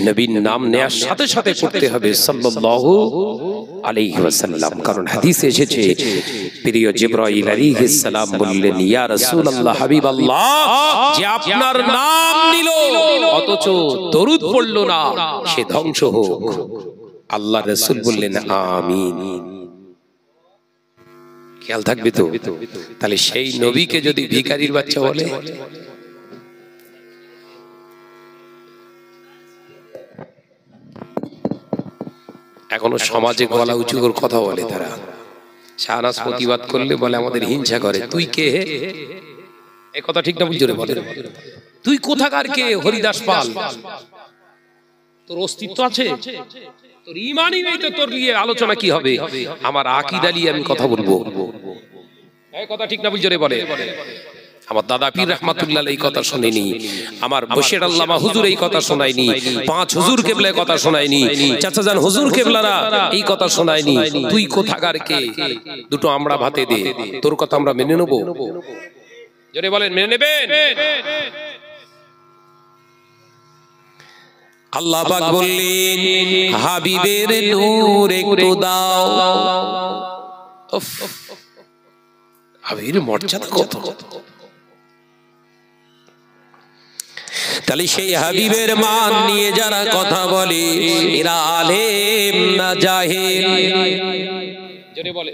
Speaker 2: নবীর নাম নেয়ার সাথে সাথে পড়তে হবে সাল্লাল্লাহু আলাইহি ওয়াসাল্লাম। কারণ হাদিসে এসেছে প্রিয় জিবরাইল আলাইহিস সালাম বললেন, ইয়া রাসূলুল্লাহ, হাবিবাল্লাহ, যে আপনার নাম নিল অথচ দরুদ পড়ল না, সে ধ্বংস হোক। আল্লাহ রাসূল বললেন আমিন। খেয়াল থাকবে তো? তাহলে সেই নবীকে যদি ভিখারির বাচ্চা বলে, এখনো সমাজে গলা উঁচু করে কথা বলে তারা। শাহনাজ প্রতিবাদ করলে বলে আমাদের হিংসা করে। তুই কে? এই কথা ঠিক না? বুঝে বলে তুই কোথাকার কে? হরিদাস পাল, তোর অস্তিত্ব আছে? তোর ঈমানই নেই তো তোর নিয়ে আলোচনা কি হবে? আমার আকীদা নিয়ে আমি কথা বলবো। এই কথা ঠিক না? বুঝে বলে। আমার দাদা পীর রহমাতুল্লাহ এই কথা শোনেনি, আমার বশির আল্লামা হুজুর এই কথা শোনায়নি, পাঁচ হুজুর কেবলা এই কথা শোনায়নি, চাচা জান হুজুর কেবলারা এই কথা শোনায়নি। তুই কোথাকার কে? দুটো আমরা ভাতে দে, তোর কথা আমরা মেনে নেব? জোরে বলেন, মেনে নেবেন?
Speaker 1: আল্লাহ পাক বললেন, হাবিবের নূর একটু দাও।
Speaker 2: উফ, হাবিবের মর্যাদা কত!
Speaker 1: তাহলে সেই হাবিবের মান নিয়ে যারা কথা বলে এরা আলেম না জাহেল?
Speaker 2: জোরে বলে,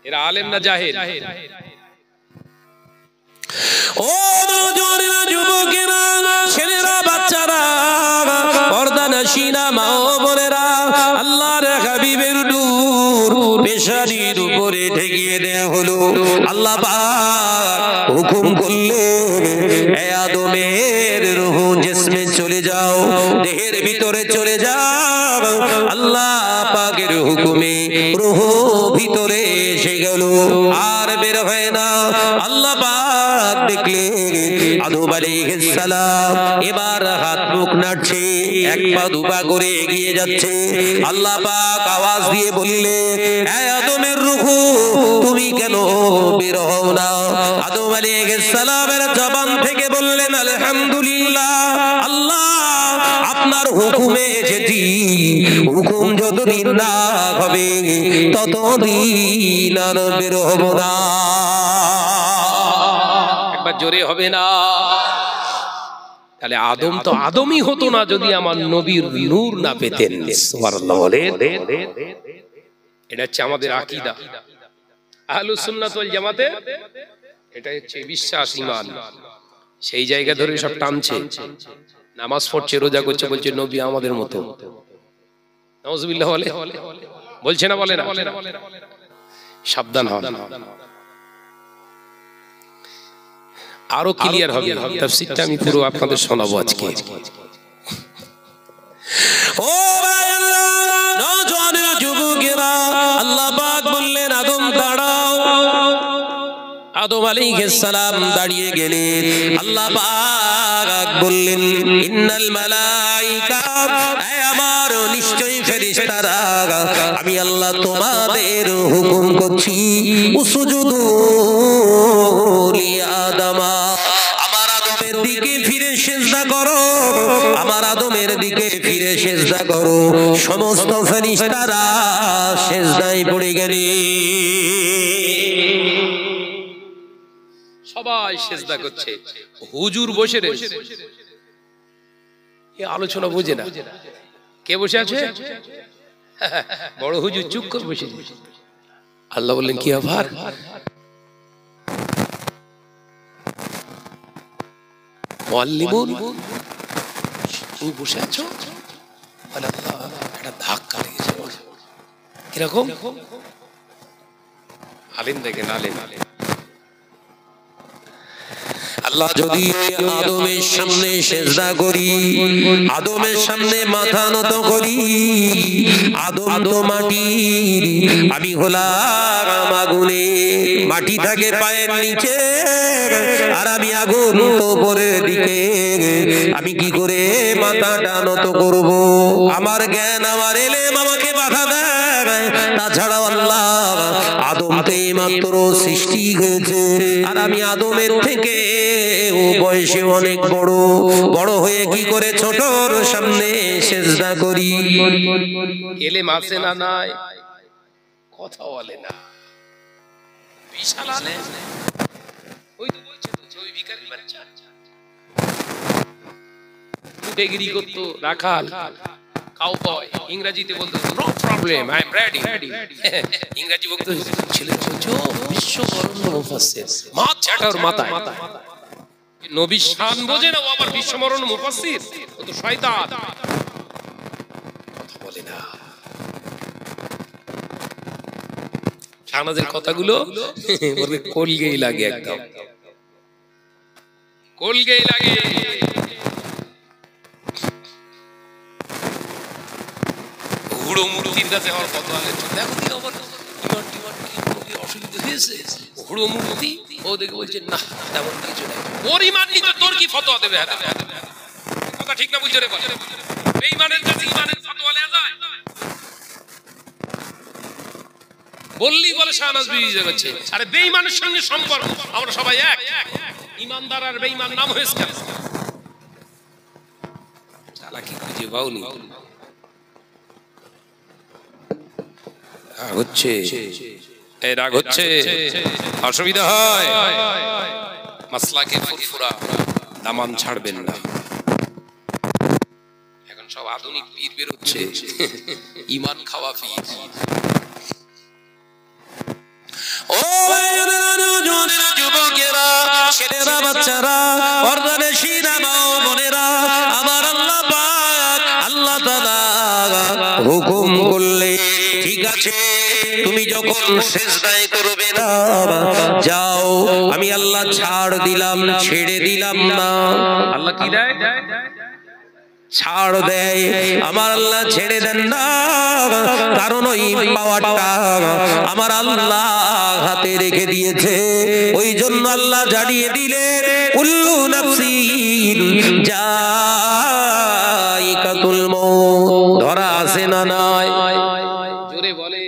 Speaker 2: এরা আলেম না জাহেল?
Speaker 1: ও নওজোয়ানেরা, যুবকেরা, ছেলেরা, বাচ্চারা, পর্দানশীনা মা ও বোনেরা, আল্লাহর হাবিবের নূর পেশানির উপরে ঠেকিয়ে দেয়া হলো। আল্লাহ পাক হুকুম করলেন, হে আদমের রূহ জিসমে চলে যাও, দেহের ভিতরে চলে যাও। আল্লাহ পাকের হুকুমে রূহ ভিতরে এসে গেল, আর বের হয় না। আল্লাহ পাক দেখলেন আদম আলাইহিস সালাম এবার হাত মুখ নাড়ছে, এক পা দুপা করে এগিয়ে যাচ্ছে। আল্লাহ পাক আওয়াজ দিয়ে বললেন, হে আদমের রূহ, তুমি কেন বের হও না? আদম আলাইহিস সালামের জবান থেকে বললেন, আলহামদুলিল্লাহ আল্লাহ, আপনার হুকুমে এসেছি, হুকুম যতদিন না হবে ততদিন আর বের হব না।
Speaker 2: একবার জোরে হবে না? তাহলে আদম তো আদমই হতো না যদি আমার নবীর নূর না পেতেন। সুবহানাল্লাহ বলেন। এটা হচ্ছে আমাদের আকীদা, আহলুস সুন্নাত ওয়াল জামাতের এটা হচ্ছে বিশ্বাস, ঈমান। সেই জায়গা ধরে সব টানছে, নামাজ পড়ছে, রোজা করছে, বলছে নবী আমাদের মতো। নাউজুবিল্লাহ বলে, বলছে না? বলে না? সাবধান হন, আরো ক্লিয়ার হবে। তাফসীরটা আমি পুরো আপনাদের শোনাবো আজকে।
Speaker 1: ও নওজোয়ান যুবকেরা, আল্লাহ পাক বললেন, আদম দাঁড়াও। আদম আলাইহিস সালাম দাঁড়িয়ে গেলেন। আল্লাহ পাক বললেন, ইন্নাল মালাইকা, হে আমার নিশ্চয়ই ফেরেশতারা, আমি আল্লাহ তোমাদের হুকুম করছি, উসজুদু লি আদমা, আমার আদমের দিকে ফিরে সিজদা করো, আমার আদমের দিকে ফিরে সিজদা করো। সমস্ত ফেরেশতারা সিজদায় পড়ে গেলেন।
Speaker 2: সবাই সিজদা করছে, হুজুর বসে রয়েছে। এই আলোচনা বুঝে না, কে বসে আছে? বড় হুজুর চুপ করে বসে। আল্লাহ বললেন, কি আবার? মুআল্লিমুন, তুমি বসে আছো? আল্লাহ একটা ধাক্কা লেগেছে। কিরকম? আলেম দেখেন, আলেম।
Speaker 1: আল্লাহ যদি আদমের সামনে সিজদা করি, আদমের সামনে মাথা নত করি, আদম তো মাটি, আমি হলাম আগুনে, মাটি থাকে পায়ের নিচে, আর আমি আগুন তো উপরের দিকে, আমি কি করে মাথাটা নত করব? আমার জ্ঞান, আমার এলেম আমাকে বাধা দেয়। তাছাড়া আল্লাহ আদমকে মাত্র সৃষ্টি হয়েছে, আর আমি আদমের থেকে ও বয়সে অনেক বড়, বড় হয়ে কি করে ছোটর সামনে সিজদা করি?
Speaker 2: এলেম আছে না নাই? কথা বলে না। বিশাল আলেম, ওই তো বলছে তো, ওই ভিখারি বাচ্চা ডিগ্রি করতো, রাখাল, কাউবয়, ইংরেজিতে বলতো no problem, I am ready. ইংরেজি বলতো, ছেলে বলছো বিশ্ববরণ্য মুফাসসির, মাথা ছাটা ওর মাথায়। নবী শান বোঝে না, ও আবার বিশ্ববরণ্য মুফাসসির, ও তো শয়তান। কথা বলে না। শাহনাজের কথাগুলো ওর কলগেই লাগে, একদম কলগেই লাগে। হুড়ো মূর্তির কাছে আমার কত আগে দেখো, কি আবার অসুবিধা হয়েছে? হুড়ো মূর্তি ও দেখে বলছে, না তেমন কিছু নেই। ওর ইমান নিতে তোর কি ফতোয়া দেবে? কথা ঠিক না বুঝছে রে? বেঈমানের কাছে ইমানের ফতোয়া নেওয়া যায়? বললি বলে শাহনাজ বিরোধিতা করছে। আরে বেঈমানের সঙ্গে সম্পর্ক, আমরা সবাই এক। ইমানদার আর বেঈমান নাম হয়েছে কেন? চালাকি খুঁজে পাওনি হচ্ছে। এই রাগ হচ্ছে, অসুবিধা হয়, মাসলাকে ফুরফুরা দামান ছাড়বেন না। এখন সব আধুনিক পীর বেরোচ্ছে, ইমান খাওয়া পীর। ও যুবকেরা, ছেলেরা, বাচ্চারা, পর্দানশীনা মা ও বোনেরা, আমার আল্লাহ পাক আল্লাহ তাআলা হুকুম করলে ঠিক আছে, তুমি যখন সিজদায় করবে না, যাও আমি আল্লাহ ছাড় দিলাম, ছেড়ে দিলাম না। আল্লাহ কি দেয়? ছাড় দেয়। আমার আল্লাহ ছেড়ে দেন না, কারণ ওই পাওয়ারটা আমার আল্লাহ হাতে রেখে দিয়েছে। ওই জন্য আল্লাহ জানিয়ে দিলেন, কুল্লু নাফসিন যায়িকাতুল মউত, ধরা আছে না নাই? জোরে বলে,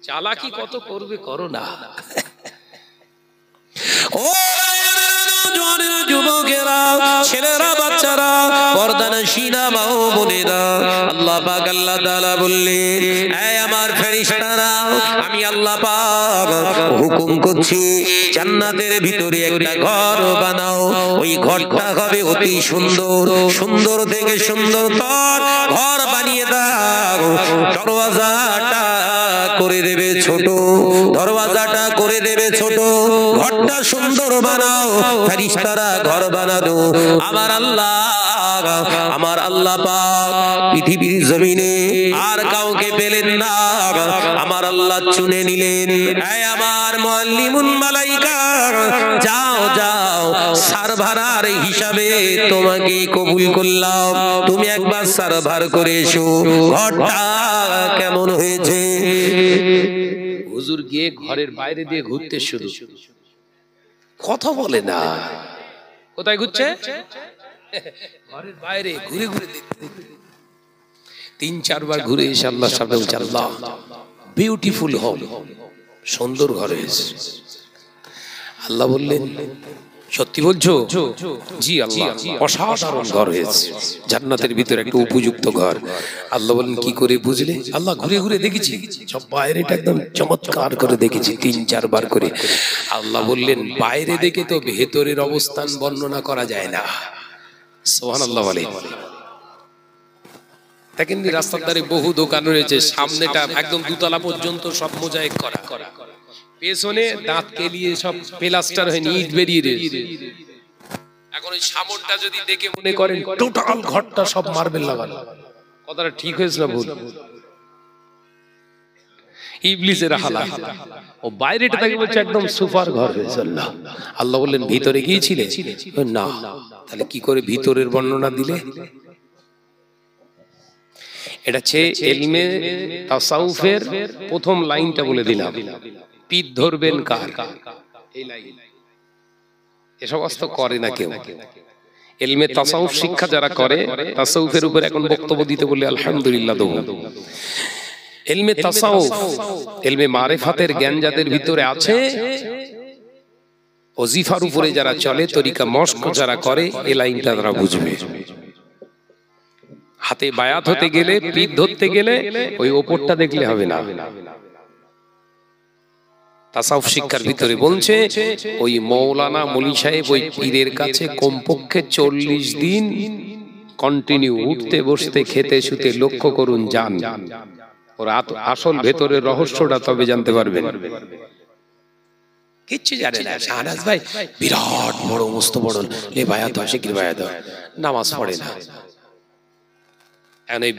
Speaker 2: চালাকি কত করবে করো না। ও যুবকেরা, ছেলেরা, বাচ্চারা, পর্দানশীনা মা ও বোনেরা, আল্লাহ পাক আল্লাহ তাআলা বললেন, হে আমার ফেরেশতারা, আমি আল্লাহ পাক হুকুম করছি, জান্নাতের ভিতরে একটা ঘর বানাও। ওই ঘরটা হবে অতি সুন্দর, সুন্দর থেকে সুন্দরতর ঘর বানিয়ে দাও। দরওয়াজাটা করে দেবে ছোট, দরওয়াজাটা করে দেবে ছোট, ঘরটা সুন্দর বানাও। ফেরেশতারা ঘর বানানো। আমার আল্লাহ পাক পৃথিবীর জমিনে আর কাউকে পেলেন না, আমার আল্লাহ চুনে নিলেন। হে আমার মুআল্লিমুল মালাইকা, যাও যাও, সার্ভার হিসাবে তোমাকে কবুল করলাম, তুমি একবার সার্ভার করে এসো, ঘরটা কেমন হয়েছে। হুজুর গিয়ে ঘরের বাইরে দিয়ে ঘুরতে শুরু, কথা বলে না। কোথায় ঘুরছে? ঘরের বাইরে ঘুরে ঘুরে দেখতে। 3-4 বার ঘুরে এসে আল্লাহর সামনে বলছে, আল্লাহ বিউটিফুল হোম, সুন্দর ঘর হয়েছে। আল্লাহ বললেন, সত্যি বলছো? জি আল্লাহ, অসাধারণ ঘর হয়েছে, জান্নাতের ভিতরে একটা উপযুক্ত ঘর। আল্লাহ বললেন, কি করে বুঝলে? আল্লাহ ঘুরে ঘুরে দেখেছি, সব বাইরেটা একদম চমৎকার করে দেখেছি 3-4 বার করে। আল্লাহ বললেন, বাইরে দেখে তো ভেতরের অবস্থান বর্ণনা করা যায় না। সুবহানাল্লাহ বলে। দেখেন রাস্তার ধারে বহু দোকান রয়েছে, সামনেটা একদম 2 তলা পর্যন্ত সব মোজাইক করা, পেছনে দাঁত কেলিয়ে সব প্লাস্টার হয়নি, ইট বেরিয়ে রয়েছে। এখন ওই সামনটা যদি দেখে মনে করেন টোটাল ঘরটা সব মার্বেল লাগানো, কথাটা ঠিক হয়েছে না ভুল? ইবলিসের হালা। ও বাইরেটা থেকে বলছে একদম সুপার ঘর হয়েছে। আল্লাহ বললেন, ভিতরে গিয়েছিলে? না। তাহলে কি করে ভিতরের বর্ণনা দিলে? এটা হচ্ছে ইলমে তাসাউফের প্রথম লাইনটা বলে দিলাম, পীর ধরবেন কার, এই লাইন। এসব অস্ত করে না কেউ। ইলমে তাসাউফ শিক্ষা যারা করে, তাসাউফের উপর এখন বক্তব্য দিতে বললে আলহামদুলিল্লাহ দেব। ইলমে তাসাউফ, ইলমে মারিফাতের জ্ঞান যাদের ভিতরে আছে, ওজিফার উপরে যারা চলে, তরিকা মশক যারা করে, এই লাইনটা তারা বুঝবে। হাতে বায়াত হতে গেলে, পীর ধরতে গেলে ওই ওপরটা দেখলে হবে না। তাসাউফ শিক্ষার ভিতরে বলছে, ওই মৌলানা মলি সাহেব ওই পীরের কাছে কমপক্ষে 40 দিন কন্টিনিউ উঠতে বসতে খেতে শুতে লক্ষ্য করুন, যান। ওর আসল ভেতরের রহস্যটা তবে জানতে পারবেন। কিচ্ছু জানে না শাহনাজ ভাই, বিরাট বড় মস্ত বড় এ বায়াত হয়, শিকির বায়াত হয়, নামাজ পড়ে না।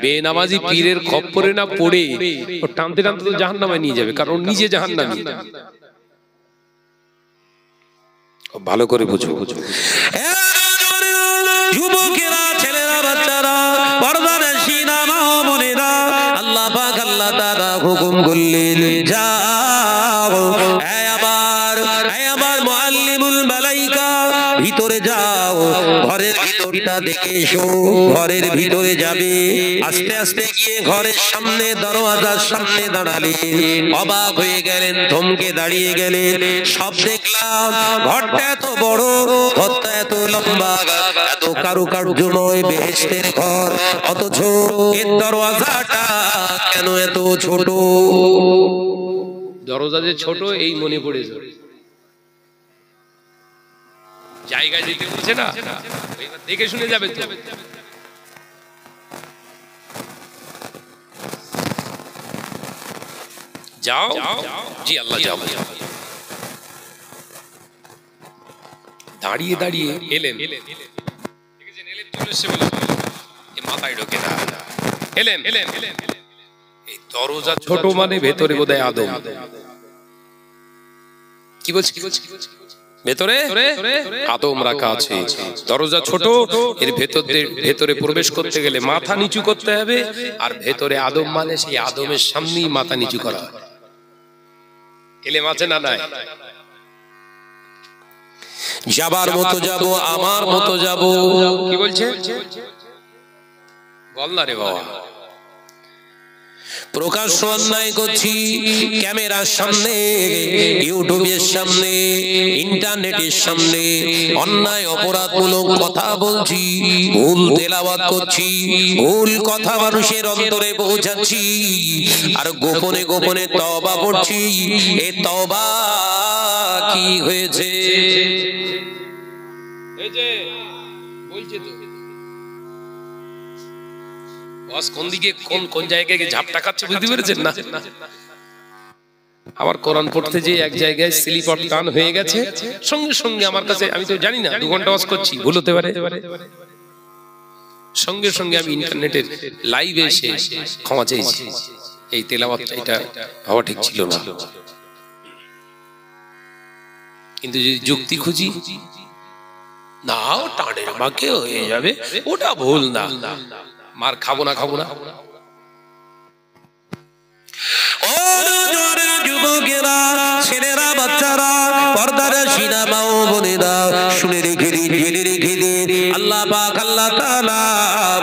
Speaker 2: বেনামাজি পীরের খপ্পরে না পড়ে ও টানতে টানতে তো জাহান্নামে নিয়ে যাবে, কারণ নিজে জাহান্নামী। ভালো করে বুঝো। যুবকেরা, ছেলেরা, বাচ্চারা, পর্দানশীনা মা ও বোনেরা, আল্লাহ পাক আল্লাহ তাআলা হুকুম করলেন, যাও, হে আমার মুআল্লিমুল মালাইকা, ভিতরে যাও, ঘরের ভিতরটা দেখে এসো। ঘরের ভিতরে যাবে, আস্তে আস্তে গিয়ে ঘরের সামনে দরওয়াজার সামনে দাঁড়ালেন। অবাক হয়ে গেলেন, থমকে দাঁড়িয়ে গেলেন। সব দেখলাম, ঘরটা এত বড়, ঘরটা এত লম্বা, এত কারুকার্যময় বেহেশতের ঘর, অথচ এর দরওয়াজাটা কেন এত ছোট? দরজা যে ছোট এই মনে পড়েছে, জায়গায় যেতে বলছে না, দেখে শুনে যাবে তো। যাও জি আল্লাহ যাও। দাঁড়িয়ে দাঁড়িয়ে এলেন, মাথায় ঢোকে না, এলেন। এই দরজা ছোট মানে ভেতরে বোধহয় আদম। কি বলছি? ভেতরে আদম রাখা আছে। দরজা ছোট, এর ভেতরে প্রবেশ করতে গেলে মাথা নিচু করতে হবে, আর ভেতরে আদম মানে সেই আদমের সামনেই মাথা নিচু করা। এলে মাঝে না নাই,
Speaker 1: যাবার মতো যাব, আমার মতো যাব।
Speaker 2: কি বলছে? বল না রে বাবা।
Speaker 1: প্রকাশ্য অন্যায় করছি, ক্যামেরার সামনে, ইউটিউবের সামনে, ইন্টারনেটের সামনে অন্যায় অপরাধমূলক কথা বলছি, ভুল তেলাওয়াত করছি, ভুল কথা মানুষের অন্তরে পৌঁছাচ্ছি, আর গোপনে গোপনে তওবা পড়ছি। এই তওবা কি হয়েছে?
Speaker 2: এই যে বলছে তো কোন দিকে কোন জায়গায় ঝাপটা খাচ্ছে বুঝতে পেরেছেন না? আবার কোরআন পড়তে যে এক জায়গায় স্লিপার টান হয়ে গেছে, সঙ্গে সঙ্গে আমার কাছে, আমি তো জানি না 2 ঘন্টা ওয়াজ করছি, ভুল হতে পারে, সঙ্গে সঙ্গে আমি ইন্টারনেটের লাইভে এসে ক্ষমা চাইছি, এই তেলাওয়াতটা এটা হওয়া ঠিক ছিল না। কিন্তু যদি যুক্তি খুঁজি, না টানের বাঁকে হয়ে যাবে, ওটা ভুল না, মার খাবো না।
Speaker 1: ও যুবকেরা, ছেলেরা, বাচ্চারা, পর্দার শিরা মা ও বোনেরা, শুনে রেখে দিন, জেনে রেখে দিন। আল্লাহ পাক আল্লাহ তাআলা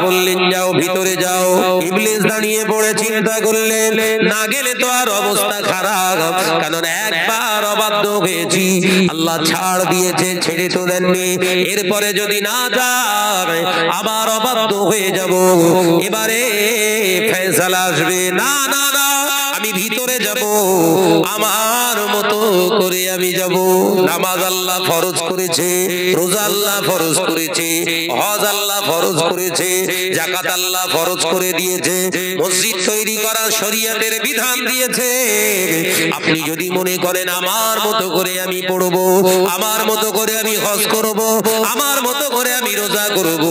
Speaker 1: বললেন যাও, ভিতরে যাও। ইবলিস দাঁড়িয়ে পড়ে চিন্তা করলেন, না গেলে তো আর অবস্থা খারাপ, কারণ একবার অবাধ্য হয়েছি, আল্লাহ ছাড় দিয়েছে, ছেড়ে তো দেননি, এরপরে যদি না যায় আবার অবাধ্য হয়ে যাব, এবারে ফয়সালা আসবে। না, আমি ভিতরে যাব, আমার মতো করে আমি যাব। নামাজ আল্লাহ ফরজ করেছে, রোজা আল্লাহ ফরজ করেছে, হজ আল্লাহ ফরজ করেছে, যাকাত আল্লাহ ফরজ করে দিয়েছে, মসজিদ তৈরি করা শরীয়তের বিধান দিয়েছে। আপনি যদি মনে করেন আমার মতো করে আমি পড়ব, আমার মতো করে আমি হজ করব, আমার মতো করে আমি রোজা করব,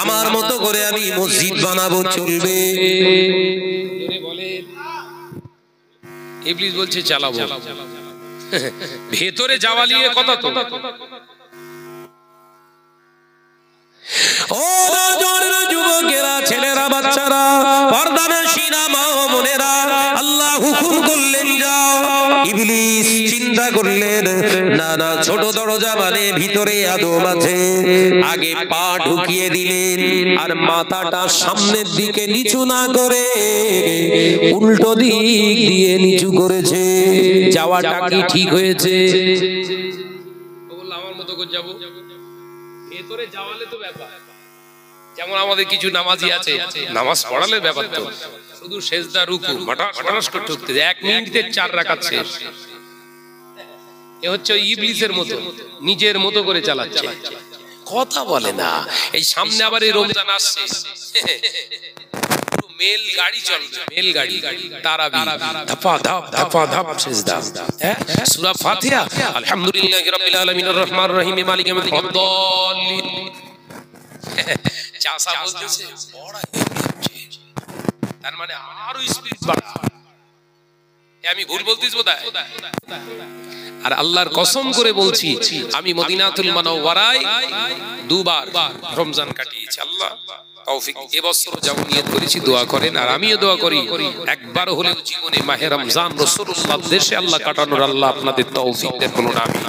Speaker 1: আমার মতো করে আমি মসজিদ বানাবো, চলবে?
Speaker 2: ইবলিস বলছে চালাবো। ভেতরে যাওয়া নিয়ে কথা তো।
Speaker 1: ও যুবকেরা, ছেলেরা, বাচ্চারা, পর্দানশীলা মা ও বোনেরা, আল্লাহ হুকুম করলেন যাও। ইবলিস চিন্তা করলেন, না, ছোট দরজা মানে ভিতরে আদম আছে। আগে পা ঢুকিয়ে দিলেন, আর মাথাটা সামনের দিকে নিচু না করে উল্টো দিক দিয়ে নিচু করেছে। যাওয়াটা কি ঠিক হয়েছে?
Speaker 2: বললাম আমার মতো করে যাবো, ভেতরে যাওয়ালে তো ব্যাপার। যেমন আমাদের কিছু নামাজি আছে, নামাজ পড়ালে ব্যাপার তো, শুধু সেজদা রুকু মাটাস করে ঢুকতে 1 মিনিটে 4 রাকাত শেষ। এ হচ্ছে ইবলিসের মতো, নিজের মতো করে চালাচ্ছে, কথা বলে না। এই সামনে আবার এই রমজান আসছে, মেল গাড়ি চলবে, মেল গাড়ি, তারাবি, ধাপা ধাপ সেজদা, সূরা ফাতিহা, আলহামদুলিল্লাহি রাব্বিল আলামিন আর রহমানির রহিম মালিকি ইয়াউমিদ্দিন। চাষা বলতেছে তার মানে আরো স্পিড বাড়া। আমি ভুল বলতেছি বোধহয়? আর আল্লাহর কসম করে বলছি, আমি মদিনাতুল মুনাওয়ারায় 2 বার রমজান কাটিয়েছি। আল্লাহ তৌফিক, এবছর যেমন নিয়ত করেছি দোয়া করেন, আর আমিও দোয়া করি একবার হলেও জীবনে মাহে রমজান রাসূলুল্লাহ দেশে আল্লাহ কাটানোর আল্লাহ আপনাদের তৌফিক দেন। বলুন আমিন।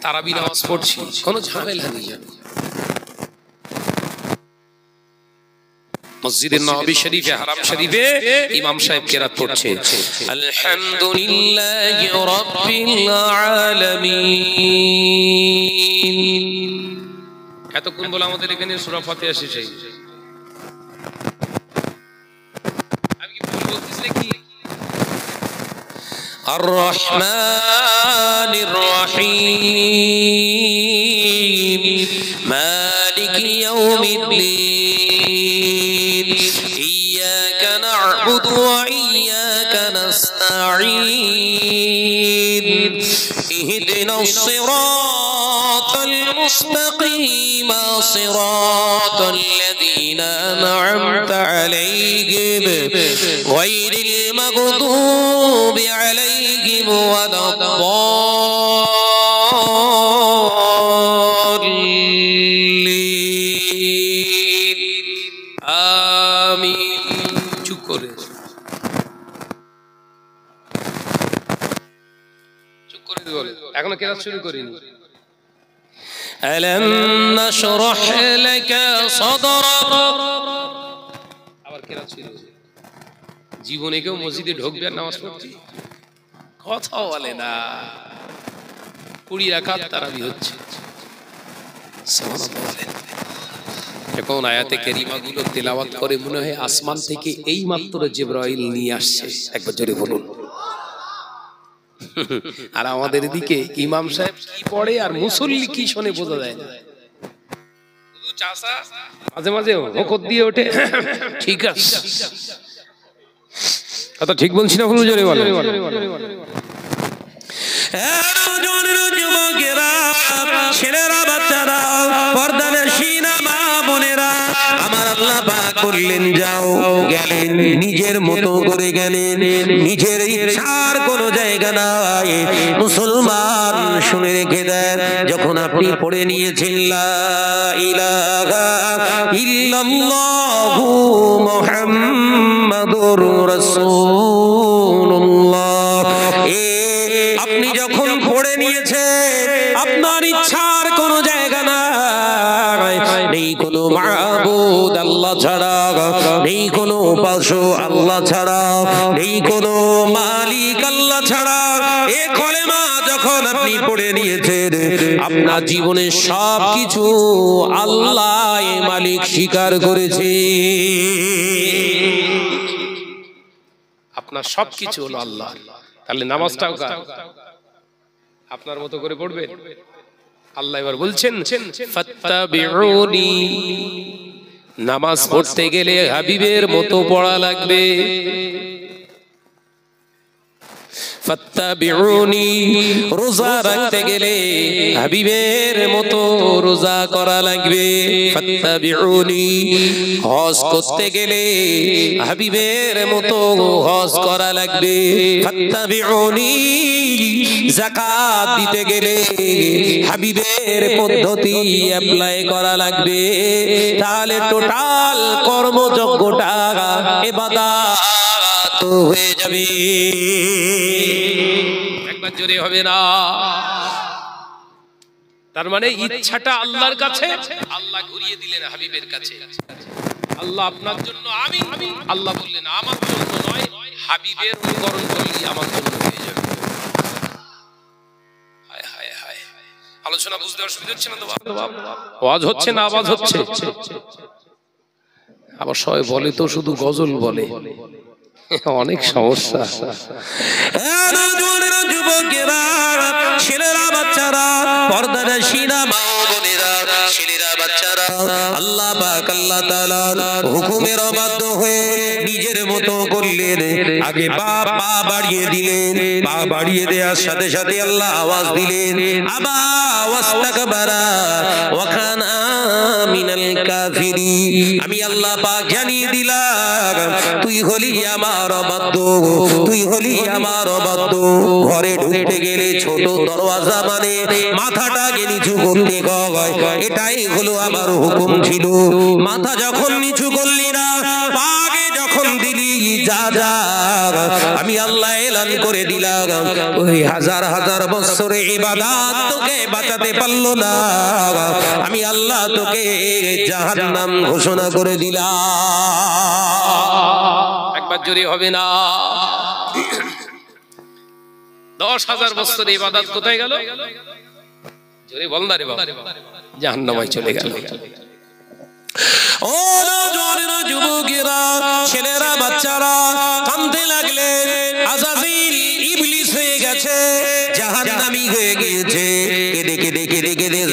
Speaker 2: তারাবি নামাজ পড়ছি, কোনো ঝামেলা নেই। মসজিদে নববী শরীফে, হারাম শরীফে ইমাম সাহেব কেরাত পড়ছে, আলহামদুলিল্লাহি রাব্বিল আলামিন। এতক্ষণ বলে আমাদের এখানে সূরা ফাতিহা শেষ হয়ে গেছে। আমি কি ভুল বলতেছি নাকি?
Speaker 1: আর-রহমানির রহিম মালিকি ইয়াউমিদ্দিন ইয়্যাকা না'বুদু ওয়া ইয়্যাকা নাস্তাঈন ইহদিনাস সিরাতাল মুস্তাকিম সিরাতাল লাযীনা আন'আমতা আলাইহিম গায়রিল মাগদুবি আলাইহিম ওয়ালাদ-দাল্লিন আমিন। চুপ করে এখনো কেরাত শুরু করিনি। আলাম নাশরাহ লাকা সাদরাক, আবার কেরাত শুরু। জীবনে কেউ মসজিদে ঢুকবে আর নামাজ পড়ছে? কথা বলে না। 20 রাকাত তারাবি হচ্ছে। সুবহানাল্লাহ। যখন আয়াতে কারিমা গুলো তেলাওয়াত করে মনে হয় আসমান থেকে এই মাত্র জিবরাইল নিয়ে আসছে। একবার জোরে বলুন। আর আমাদের দিকে ইমাম সাহেব কি পড়ে আর মুসল্লি কি শোনে বোঝা যায় না। শুধু চাচা মাঝে মাঝে হকত দিয়ে ওঠে, ঠিক আছে কথা ঠিক বলছি না? ভুল জোরে বলেন। ছেলেরা বাচ্চারা পর্দানশীনা মা বোনেরা আমার আল্লাহ পাক বললেন যাও, গেলেন নিজের মতো করে গেলেন, নিজের ইচ্ছার কোনো জায়গা নাই। মুসলমান শুনে রেখে দেন, যখন আপনি পড়ে নিয়েছেন লা ইলাহা ইল্লাল্লাহু মুহাম্মাদুর রাসূলুল্লাহ, আপনি যখন পড়ে নিয়েছেন আপনার ইচ্ছার কোনো জায়গা নাই, নেই কোনো মাবুদ আল্লাহ ছাড়া, নেই কোনো উপাস্য আল্লাহ ছাড়া, নেই কোনো মালিক আল্লাহ ছাড়া। এই কলেমা যখন আপনি পড়ে নিয়েছেন আপনার জীবনের সবকিছু আল্লাহ মালিক স্বীকার করেছে। আপনার সবকিছু হলো আল্লাহ। তাহলে নামাজটাও আপনার মতো করে পড়বেন। আল্লাহ এবার বলছেন ফাত্তাবিউনি, নামাজ পড়তে গেলে হাবিবের মতো পড়া লাগবে। ফাত্তাবিউনি, রোজা রাখতে গেলে হাবিবের মতো রোজা করা লাগবে। ফাত্তাবিউনি, হজ করতে গেলে হাবিবের মতো হজ করা লাগবে। ফাত্তাবিউনি, যাকাত দিতে গেলে হাবিবের পদ্ধতি অ্যাপ্লাই করা লাগবে। তাহলে টোটাল কর্মযজ্ঞটা ইবাদত হয়ে যাবে। একবার জোরে হবে না? তার মানে ইচ্ছাটা আল্লাহর কাছে, আল্লাহ ঘুরিয়ে দিলেন হাবিবের কাছে। আল্লাহ আপনার জন্য আমি, আল্লাহ বললেন আমার জন্য নয়, হাবিবের অনুকরণ করলে আমার জন্য হয়ে যাবে। হায় হায় হায়, আলোচনা বুঝতে অসুবিধা হচ্ছে না তো? আওয়াজ হচ্ছে না? আওয়াজ হচ্ছে। আবার সবাই বলে তো শুধু গজল বলে, অনেক সমস্যা। যুবকেরা, ছেলেরা, বাচ্চারা, পর্দানশীনা মা বোনেরা, ছেলেরা, বাচ্চারা, আল্লাহ পাক আল্লাহ তাআলার হুকুমের অবাধ্য হয়ে নিজের মতো করলেন। আগে পা বাড়িয়ে দিলেন, পা বাড়িয়ে দেওয়ার সাথে সাথে আল্লাহ আওয়াজ দিলেন আবা ওয়াস্তাকবারা ওয়া কানা মিনাল কাফিরিন। আমি আল্লাহ পাক জানিয়ে দিলাম তুই হলি আমার অবাধ্য, তুই হলি আমার অবাধ্য। ঘরে ঢুকতে গেলে ছোট দরওয়াজা মানে মাথাটাকে নিচু করতে হয়, এটাই হলো আমার হুকুম ছিল। মাথা যখন নিচু করলি না, পাকে যখন দিলি, যা যা আমি আল্লাহ এলান করে দিলাম ওই হাজার হাজার বছরে ইবাদত তোকে বাঁচাতে পারলো না। আমি আল্লাহ তোকে জাহান্নাম ঘোষণা করে দিলাম। একবার জোরে হবে না? 10,000 বছর ইবাদত কোথায় গেল? জোরে বল না রে বাবা। জাহান্নামে চলে গেল। ও নওজোয়ানেরা, যুবকেরা, ছেলেরা, বাচ্চারা কাঁদতে লাগলেন। আযাজিল ইবলিসে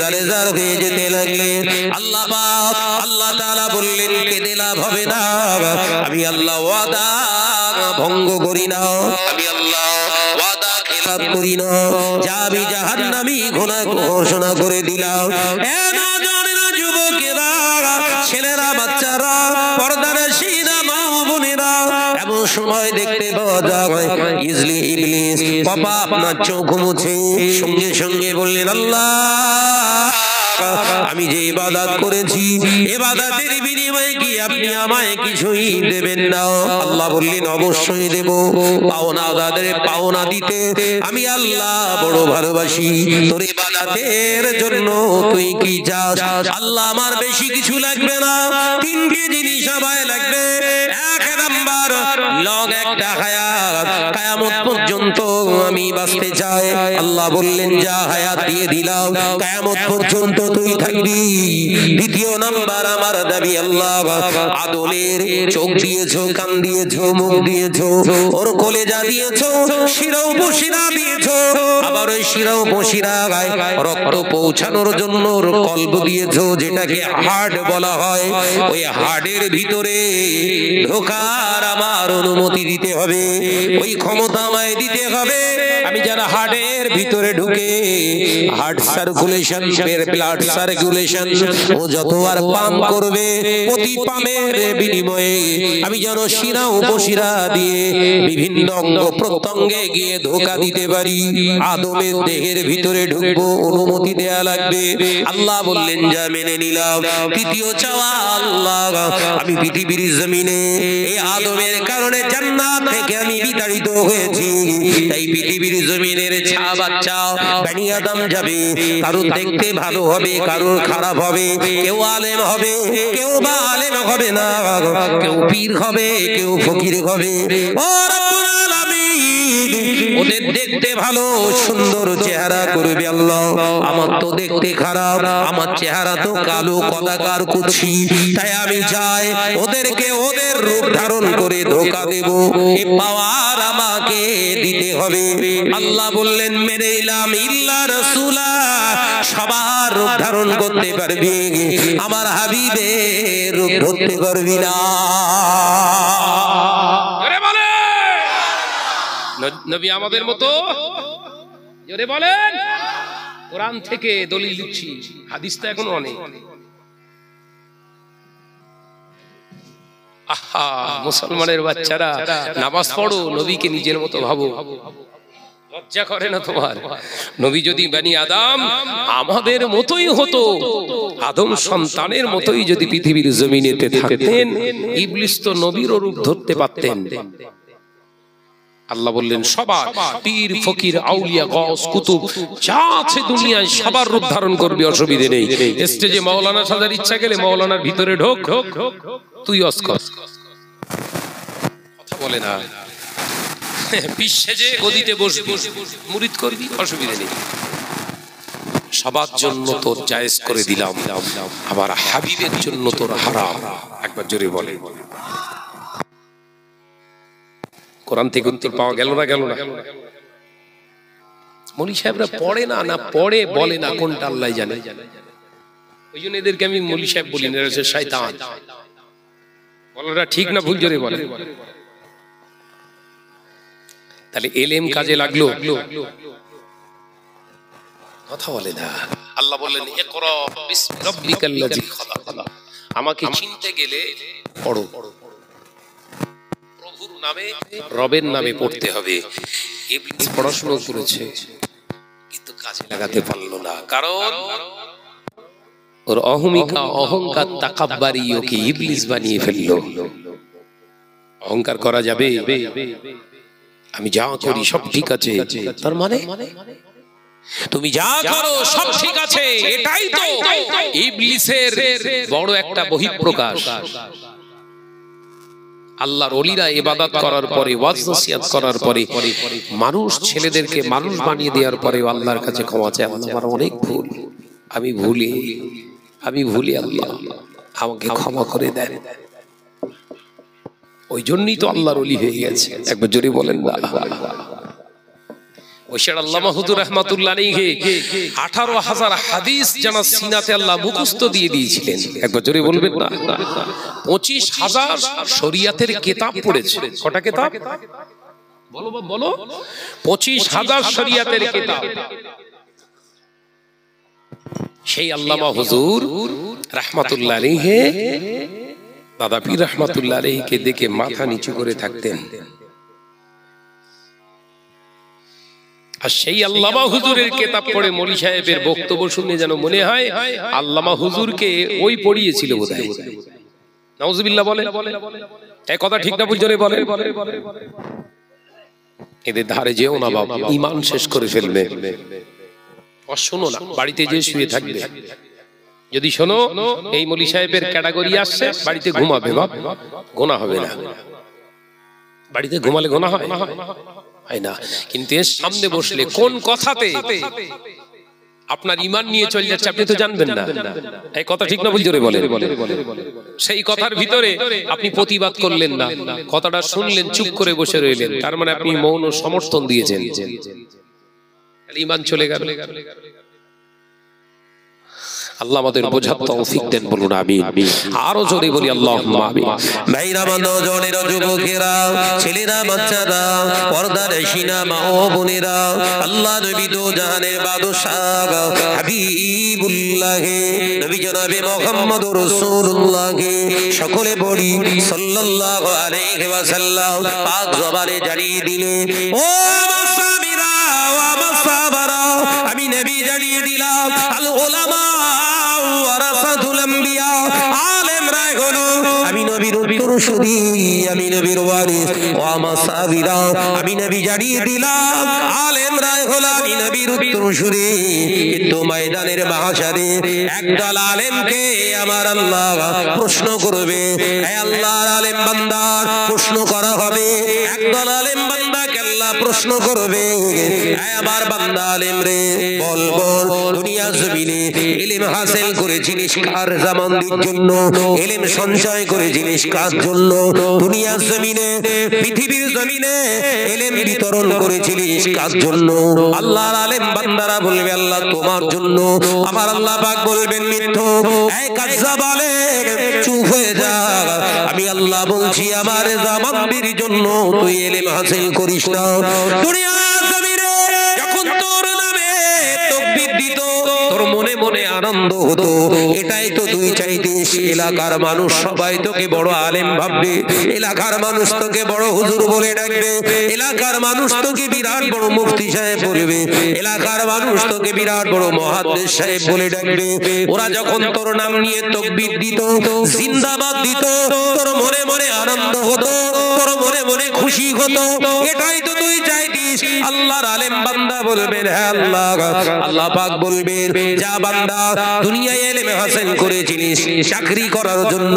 Speaker 1: জারেজার হয়ে যেতে লাগলেন। আল্লাহ পাক আল্লাহ তাআলা বললেন কেঁদে লাভ হবে না, আমি আল্লাহ ওয়াদা ভঙ্গ করি না, আমি আল্লাহ ওয়াদা খেলাফ করি না, যা আমি জাহান্নামী ঘোষণা করে দিলাম। এ নওজোয়ানেরা, যুবকেরা, ছেলেরা, বাচ্চারা, পর্দানশীরা, মা বোনেরা, এমন সময় দেখতে পাওয়া যায় ইবলিস বাবা আপনার চোখ মুছে সঙ্গে সঙ্গে বললেন, আল্লাহ আমি যে ইবাদত করেছি, ইবাদতের বিনিময়ে কি আপনি আমায় কিছুই দেবেন না? আল্লাহ বললেন, অবশ্যই দেব। পাওনাদারদের পাওনা দিতে আমি আল্লাহ বড় ভালোবাসি। তোর ইবাদতের জন্য তুই কি চাস? আল্লাহ, আমার বেশি কিছু লাগবে না, তিনটি জিনিস আমায় লাগবে। এক নাম্বার, লং একটা হায়াত, কিয়ামত পর্যন্ত আমি বাঁচতে চাই। আল্লাহ বললেন, যা হায়াত দিয়ে দিলাম, কিয়ামত পর্যন্ত তুই থাকবি। দ্বিতীয় নাম্বার, আমার দাবি আল্লাহ, আদমের চোখ দিয়েছো, কান দিয়েছো, মুখ দিয়েছো, ওর কলেজা দিয়েছো, শিরা উপশিরা দিয়েছো, আবার ওই শিরা উপশিরা রক্ত পৌঁছানোর জন্য ওর কল্ব দিয়েছো, যেটাকে হার্ট বলা হয়। ওই হার্টের ভিতরে ঢোকার আমার অনুমতি দিতে হবে, ওই ক্ষমতা আমায় দিতে হবে। আমি যারা হার্টের ভিতরে ঢুকে হার্ট সার্কুলেশন, ব্লাড সার্কুলেশন ও যতবার পাম্প করবে, প্রতি পাম্পের বিনিময়ে আমি যেন শিরা উপশিরা দিয়ে বিভিন্ন অঙ্গ প্রত্যঙ্গে গিয়ে ধোকা দিতে পারি। আদমের দেহের ভিতরে ঢুকবো, অনুমতি দেয়া লাগবে। আল্লাহ বললেন, যা মেনে নিলাম। তৃতীয় চাওয়া, আল্লাহ আমি পৃথিবীর জমিনে এই আদমের কারণে জান্নাত থেকে আমি বিতাড়িত হয়েছি, তাই পৃথিবীর জমিনের ছা বাচ্চা বনি আদম যাবে, কারোর দেখতে ভালো হবে, কারোর খারাপ হবে, কেউ আলেম হবে, কেউ বা আলেম হবে না, কেউ পীর হবে, কেউ ফকির হবে। ও রব্বুল আলামিন, ওদের দেখতে ভালো সুন্দর চেহারা করবে আল্লাহ, আমার তো দেখতে খারাপ, আমার চেহারা তো কালো কদাকার কুৎসি, তাই আমি চাই ওদেরকে ওদের রূপ ধারণ করে ধোকা দেব। এ পাওয়ার আমাকে দিতে হবে। আল্লাহ বললেন, মেনে নিলাম, ইল্লা রাসূলা, সবার রূপ ধারণ করতে পারবি, আমার হাবিবের রূপ ধরতে পারবি না।
Speaker 2: জোরে বলেন, নবী আমাদের মতো? জোরে বলেন। কোরআন থেকে দলিল দিচ্ছি, হাদিস তো এখনো অনেক। আহা, মুসলমানের বাচ্চারা, নামাজ পড়ো, নবীকে নিজের মতো ভাবো। লজ্জা করে না তোমার? নবী যদি বনি আদম আমাদের মতোই হতো, আদম সন্তানের মতোই যদি পৃথিবীর জমিনেতে থাকতেন, ইবলিস তো নবীর রূপ ধরতে পারতেন। আল্লাহ বললেন, সবার পীর ফকির আউলিয়া গস কুতুব যা আছে দুনিয়ায় সবার রূপ ধারণ করবে, অসুবিধে নেই। স্টেজে মাওলানা সাজার ইচ্ছা গেলে মাওলানার ভিতরে ঢোক, তুই অস্কর কথা বলে না, পিসেজে গদিতে বসবি, মুরিদ করবি, অসুবিধে নেই। সবার জন্য তোর জায়েজ করে দিলাম, আবার হাবিবের জন্য তোর হারাম। একবার জোরে বলে। কোরআন থেকে উত্তর পাওয়া গেল না? গেল না? মৌলী সাহেবরা পড়ে না, না পড়ে বলে না, কোনটা আল্লাহ জানে। ওই জন্য এদেরকে আমি মৌলী সাহেব বলি না, শয়তান। বলাটা ঠিক না ভুল? জোরে বলে। তাহলে এলেম কাজে লাগলো? কথা বলে না। আল্লাহ বললেন, ইকরা বিসমি রাব্বিকাল্লাযী খালাক। আমাকে চিনতে গেলে পড়ো, প্রভুর নামে, রবের নামে পড়তে হবে। ইবলিস পড়াশোনা করেছে কিন্তু কাজে লাগাতে পারলো না, কারণ ওর অহমিকা, অহংকার, তাকাব্বারি ওকে ইবলিস বানিয়ে ফেললো। অহংকার করা যাবে? আমি যা করি সব ঠিক আছে, তার মানে তুমি যা করো সব ঠিক আছে, এটাই তো ইবলিসের বড় একটা বহিঃপ্রকাশ। আল্লাহর ওলিরা ইবাদত করার পরে, ওয়াজ নসিহত করার পরে, মানুষ ছেলেদেরকে মানুষ বানিয়ে দেওয়ার পরে আল্লাহর কাছে ক্ষমা চায়, আল্লাহ আমার অনেক ভুল, আমি ভুলি, আল্লাহ আমাকে ক্ষমা করে দেন। ওই জন্যই তো আল্লাহর ওলি হয়ে গেছে। একবার জোরে বলেন না। বশির আল্লামা হুজুর রাহমাতুল্লাহ আলাইহি 18,000 হাদিস জানা সিনাতে আল্লাহ মুখস্থ দিয়ে দিয়েছিলেন। একবার জোরে বলবেন না? 25,000 শরিয়াতের কিতাব পড়েছে। কটা কিতাব? বলো বলো। 25,000 শরিয়াতের কিতাব। সেই আল্লামা হুজুর রাহমাতুল্লাহ আলাইহি দাদা পীর রাহমাতুল্লাহ আলাইহিকে দেখে মাথা নিচু করে থাকতেন। আর সেই আল্লামা হুজুরের কিতাব পড়ে মৌলী সাহেবের বক্তব্য শুনে যেন মনে হয় আল্লামা হুজুরকে ওই পড়িয়েছিল বোধহয়। নাউজুবিল্লাহ বলে। এই কথা ঠিক না বুঝলে বলে? এদের ধারে যেও না বাবা, ঈমান শেষ করে ফেলবে। আর শোনো না, বাড়িতে যে শুয়ে থাকবে, যদি শোনো এই মৌলী সাহেবের ক্যাটাগরি আসছে, বাড়িতে ঘুমাবে, গোনা হবে না। বাড়িতে ঘুমালে গোনা হয় না, কিন্তু এর সামনে বসলে কোন কথাতে আপনার ঈমান নিয়ে চলে যাচ্ছে আপনি তো জানবেন না। এই কথা ঠিক না বুঝলে বলে? সেই কথার ভিতরে আপনি প্রতিবাদ করলেন না, কথাটা শুনলেন, চুপ করে বসে রইলেন, তার মানে আপনি মৌন সমর্থন দিয়েছেন, ঈমান চলে গেল। আল্লাহ আমাদের বোঝার তৌফিক দেন, বলুন আমিন। আরো জোরে বলি আল্লাহুম্মা আমিন।
Speaker 1: ভাইরা বন্ধুজনেরা, যুবকেরা, ছেলেরা, বাচ্চারা, পর্দার শিনা মা ও বোনেরা, আল্লাহ নবী দো জাহানের বাদশাহ হাবিবুল্লাহ নবী জনাবে মুহাম্মদুর রাসূলুল্লাহ সকলে বলি সাল্লাল্লাহু আলাইহি ওয়াসাল্লাম পাক জবানে জানিয়ে দিলেন, ও মুসাবিরা ওয়া মুসাবারা, আমি নবী জানিয়ে দিলাম আল উলামা ওয়ারাসাতুল আম্বিয়া, আলেমরা হলো আমি নবীর উত্তরসূরি, আমি নবীর ওয়ারিস। ওয়া মাসাবিরা, আমি নবী জানিয়ে দিলাম আলেমরা হলো আমি নবীর উত্তরসূরি। কিন্তু ময়দানের মাহশারে একদল আলেমকে আমার আল্লাহ প্রশ্ন করবে। হে আল্লাহর আলেম বান্দা, প্রশ্ন করা হবে। একদল আলেম বান্দাকে আল্লাহ প্রশ্ন করবে, হে আমার বান্দা আলেম রে, বল বল দুনিয়া জমিনে ইলম হাসিল করেছিলিস কার জামানদের জন্য? ইলম সঞ্চয় করেছিলিস কার জন্য? দুনিয়া জমিনে, পৃথিবীর জমিনে ইলম বিতরণ করেছিলিস কার জন্য? আল্লাহর আলেম বান্দারা বলবে আল্লাহ তোমার জন্য। আমার আল্লাহ পাক বলবেন মিথ্যুক, এই কাজ্জাব আলেম চুপ হয়ে যা, আমি আল্লাহ বলছি আমার জামানদের জন্য তুই ইলম হাসিল করিস না। দুনিয়া জমিনে যখন তোর নামে তাকবীর দিত, তোর মনে মনে আনন্দ হতো, এটাই তো তুই চাইতিস। এলাকার মানুষ সবাই তোকে বড় আলেম ভাববে, এলাকার মানুষ তোকে বড় হুজুর বলে ডাকবে, এলাকার মানুষ তোকে বিরাট বড় মুফতি সাহেব বলবে, এলাকার মানুষ তোকে বিরাট বড় মুহাদ্দিস সাহেব বলে ডাকবে। ওরা যখন তোর নাম নিয়ে তাকবীর দিত, জিন্দাবাদ দিত, তোর মনে মনে আনন্দ হতো, তোর মনে মনে খুশি হতো, এটাই তো তুই চাইতিস। আল্লাহর আলেম বান্দা বলবেন হ্যাঁ আল্লাহ। আল্লাহ পাক বলবেন, যা বান্দা দুনিয়ায় ইলম হাসিল করেছিলিস চাকরি করার জন্য,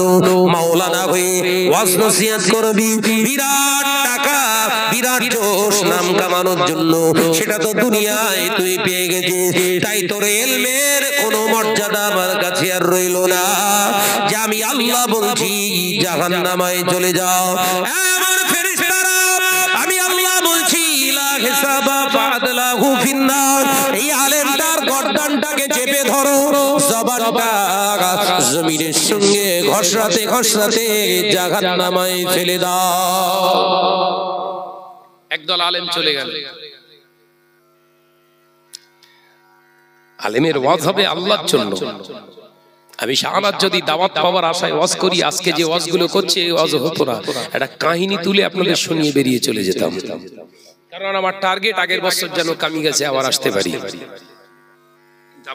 Speaker 1: মাওলানা হয়ে ওয়াজ নসিহত করবি, বিরাট টাকা, বিরাট যশ, নাম কামানোর জন্য, সেটা তো দুনিয়ায় তুই পেয়ে গেছিস। তাই তোর ইলমের কোনো মর্যাদা আমার কাছে আর রইল না। যে আমি আল্লাহ বলছি জাহান্নামায় চলে যাও। আমার ফেরেশতারা, আমি আল্লাহ বলছি লা হিসাবা ফাদলাহু ফিন্নার, এই আলেমটার গর্দানটাকে চেপে ধরো, জবানটা জমিনের সঙ্গে ঘষরাতে ঘষরাতে জাহান্নামায় ফেলে দাও।
Speaker 2: একদল আলেম চলে গেল। আলেমের ওয়াজ হবে আল্লাহর জন্য। আমি শাহাদাত যদি দাওয়াত পাওয়ার আশায় ওয়াজ করি, আজকে যে ওয়াজগুলো করছে এই ওয়াজ হতো না, একটা কাহিনী তুলে আপনাদের শুনিয়ে বেরিয়ে চলে যেতাম। কারণ আমার টার্গেট আগের বছর যেন কামি গেছে, আবার আসতে পারি।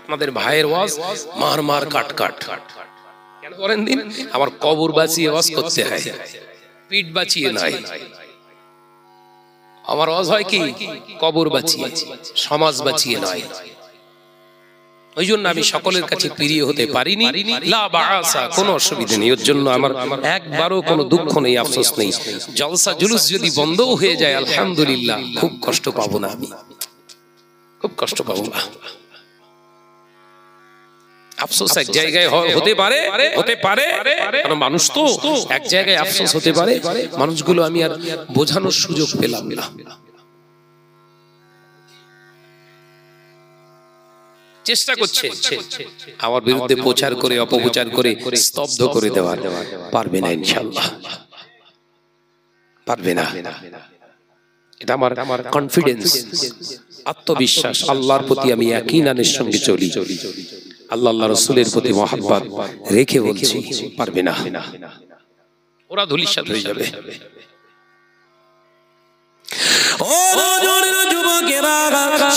Speaker 2: আপনাদের ভাইয়ের ওয়াজ মার মার কাট কাট কেন করেন দিন? আমার কবর বাঁচিয়ে ওয়াজ করতে হয়, পিঠ বাঁচিয়ে নয়। আমার ওয়াজ হয় কি কবর বাঁচিয়ে, সমাজ বাঁচিয়ে নয়। ওই জন্য আমি সকলের কাছে প্রিয় হতে পারিনি। লা বাআসা, কোনো অসুবিধা নেই, ওর জন্য আমার একবারও কোনো দুঃখ নেই, আফসোস নেই। জলসা জুলুস যদি বন্ধও হয়ে যায় আলহামদুলিল্লাহ, খুব কষ্ট পাবো না, আমি খুব কষ্ট পাবো না। আফসোস এক জায়গায় হতে পারে, কারণ মানুষ তো এক জায়গায় আফসোস হতে পারে। মানুষগুলো আমি আর বোঝানোর সুযোগ পেলাম না। চেষ্টা করছে আমার বিরুদ্ধে প্রচার করে অপপ্রচার করে স্তব্ধ করে দেওয়ার, পারবে না ইনশাআল্লাহ, পারবে না। এটা আমার কনফিডেন্স, আত্মবিশ্বাস, আল্লাহর প্রতি আমি ইয়াকিনের সঙ্গে চলি, আল্লাহ আল্লাহ রাসূলের প্রতি মহব্বত রেখে বলছি, পারবে না, ওরা ধূলিসাৎ হয়ে যাবে।
Speaker 1: ও নওজোয়ান যুবকেরা,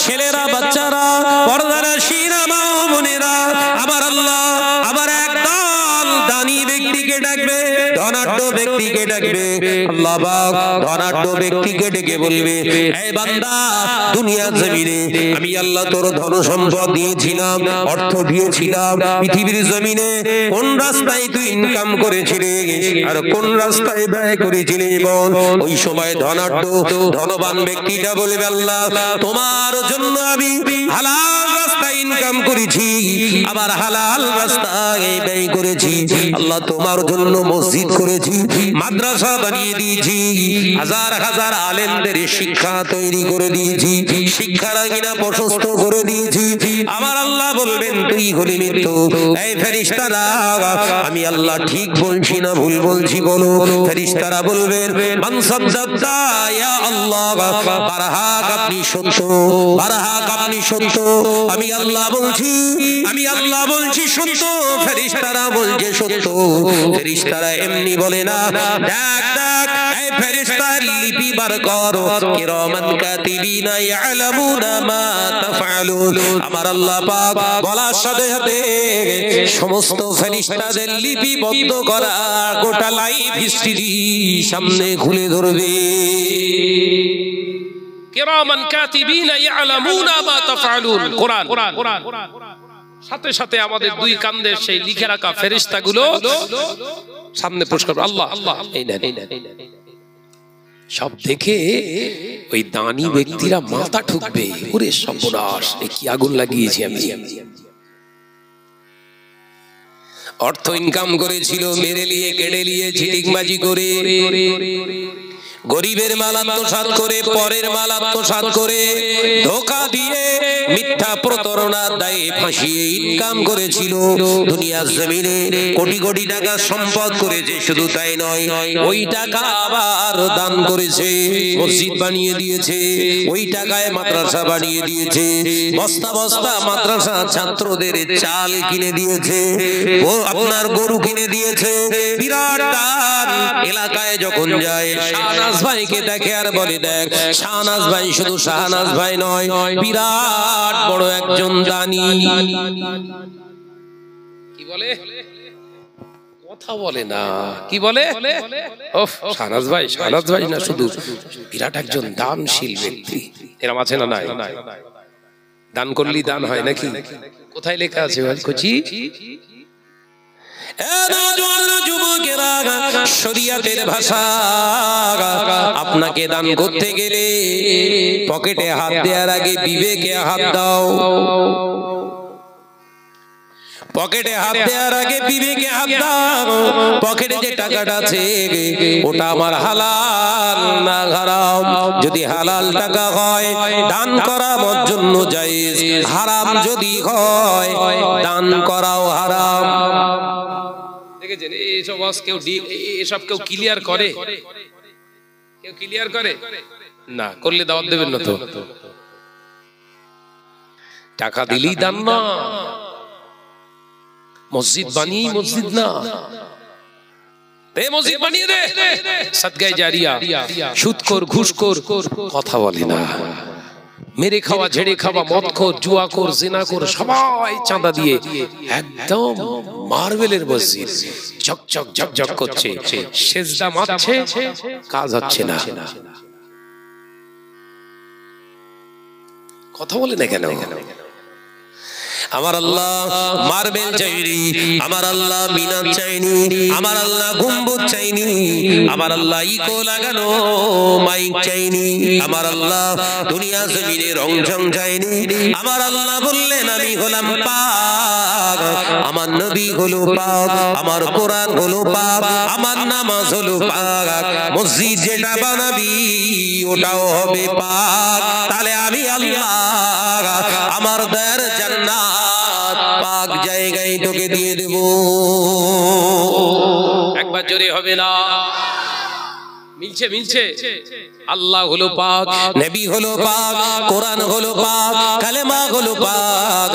Speaker 1: ছেলেরা, বাচ্চারা, পর্দার শিরা মা বোনেরা, আমার আল্লাহ আবার একদল দানি ব্যক্তিকে ডাকবে, ধনাঢ্য ব্যক্তিকে ডাকবে। আল্লাহ পাক ধনাঢ্য ব্যক্তিকে ডেকে বলবে, এই বান্দা, দুনিয়ার জমিনে আমি আল্লাহ তোর ধন সম্পদ দিয়েছিলাম, অর্থ দিয়েছিলাম, পৃথিবীর জমিনে কোন রাস্তায় তুই ইনকাম করেছিলি আর কোন রাস্তায় ব্যয় করেছিলি বল। ওই সময় ধনাঢ্য ধনবান ব্যক্তিটা বলবে, আল্লাহ তোমার জন্য আমি হালাল রাস্তায় ইনকাম করেছি, আবার হালাল রাস্তায় ব্যয় করেছি। আল্লাহ তোমার জন্য মসজিদ করেছি, মাদ্রাসা বানিয়ে দিয়েছি, হাজার হাজার আলেমদের শিক্ষা তৈরি করে দিয়েছি, শিক্ষার আঙিনা প্রশস্ত করে দিয়েছি। আমার আল্লাহ বলবেন, তুই হলি মৃত্যু। এই ফেরেশতারা, আমি আল্লাহ ঠিক বলছি না ভুল বলছি বলো? ফেরেশতারা বলবেন, মান সাদ্দাকা ইয়া আল্লাহ, বারহাক আপনি সত্য, বারহাক আপনি সত্য। আমি আল্লাহ বলছি, আমি আল্লাহ বলছি সত্য। ফেরেশতারা বলছে সত্য। ফেরেশতারা এমনি বলে না, দেখ দেখ, এই ফেরেশতার লিপি বার করো, কিরামান কাতিবিনা ইয়ালামুনা মা তাফআলুন। আমার আল্লাহ পাক বলার সাথে সাথে সমস্ত ফেরেশতাদের লিপিবদ্ধ করা গোটা লাইফ হিস্ট্রি সামনে খুলে ধরবে।
Speaker 2: কিরামান কাতিবিনা ইয়ালামুনা মা তাফআলুন। কোরআন সাথে সাথে আমাদের দুই কাঁধে সেই লিখে রাখা ফেরেশতাগুলো সামনে পেশ করবে। আল্লাহ আল্লাহ এই নেন, সব দেখে ওই দানি ব্যক্তিরা মাথা ঠুকবে, ওরে সর্বনাশ, এ কি আগুন লাগিয়েছি আমি।
Speaker 1: অর্থ ইনকাম করেছিল, মেরে নিয়ে কেড়ে নিয়ে চিটিংবাজি করে, গরিবের মাল আত্মসাৎ করে, পরের মাল আত্মসাৎ করে, ধোঁকা দিয়ে, মিথ্যা প্রতারণার দায়ে ফাঁসিয়ে ইনকাম করেছিল। দুনিয়ার জমিনে কোটি কোটি টাকা সম্পদ করেছে, শুধু তাই নয়, ওই টাকা আবার দান করেছে, মসজিদ বানিয়ে দিয়েছে, ওই টাকায় মাদ্রাসা বানিয়ে দিয়েছে, বস্তা বস্তা মাদ্রাসা ছাত্রদের চাল কিনে দিয়েছে, ও আপনার গরু কিনে দিয়েছে, বিরাট দান। এলাকায় যখন যায়, শাহনাজ ভাইকে দেখে আর বলে, দেখ শাহনাজ ভাই শুধু শাহনাজ ভাই নয়, বিরাট বড় একজন দানি।
Speaker 2: কি বলে? কথা বলে না, কি বলে? ওফ, শাহনাজ ভাই, শাহনাজ ভাই না, শুধু বিরাট একজন দানশীল ব্যক্তি। এরকম আছে না? নাই। দান করলেই দান হয় নাকি? কোথায় লেখা আছে ভাই কচি?
Speaker 1: যুবকেরা, শরিয়াতের ভাষা, আপনাকে দান করতে গেলে পকেটে হাত দেওয়ার আগে বিবেকে হাত দাও, পকেটে হাত দেওয়ার আগে বিবেকে হাত দাও। পকেটে যে টাকাটা আছে ওটা আমার হালাল না হারাম? যদি হালাল টাকা হয় দান করা আমার জন্য জায়েজ, হারাম যদি হয় দান করাও হারাম।
Speaker 2: দেখেছেন এইসব কেউ এসব কেউ ক্লিয়ার করে? কেউ ক্লিয়ার করে না? করলে দাওয়াত দেবেন না তো? টাকা দিলেই দান না, মসজিদ বানিয়ে মসজিদ না, মসজিদ বানিয়ে দে, সাদগায়ে জারিয়া। সুদখোর, ঘুষখোর কথা বলে না, মেরে খাওয়া, ঝেড়ে খাওয়া, মদখোর, জুয়াখোর, জিনাখোর সবাই চাঁদা দিয়ে একদম মার্বেলের মসজিদ, ঝকঝক ঝকঝক করছে, সেজদা মারছে, কাজ হচ্ছে না। কথা বলে না কেন?
Speaker 1: আমার আল্লাহ মার্বেল চাইনি, আমার আল্লাহ মিনার চাইনি, আমার আল্লাহ গম্বুজ চাইনি, আমার আল্লাহ ইকো লাগানো মাইক চাইনি, আমার আল্লাহ দুনিয়া জমিনে রংঝং চাইনি। আমার আল্লাহ বললেন, আমি হলাম পাক, আমার নবী হলো পাক, আমার কোরআন হলো পাক, আমার নামাজ হলো পাক, মসজিদ যেটা বানাবি ওটাও হবে পাক। তাহলে আমি আল্লাহ আমার দয়ার জান্নাত জায়গায় তোকে দিয়ে দেব।
Speaker 2: একবার জোরে হবে না? মিলছে মিলছে। আল্লাহ হলো পাক,
Speaker 1: নবী হলো পাক, কোরআন হলো পাক, কালেমা হলো পাক,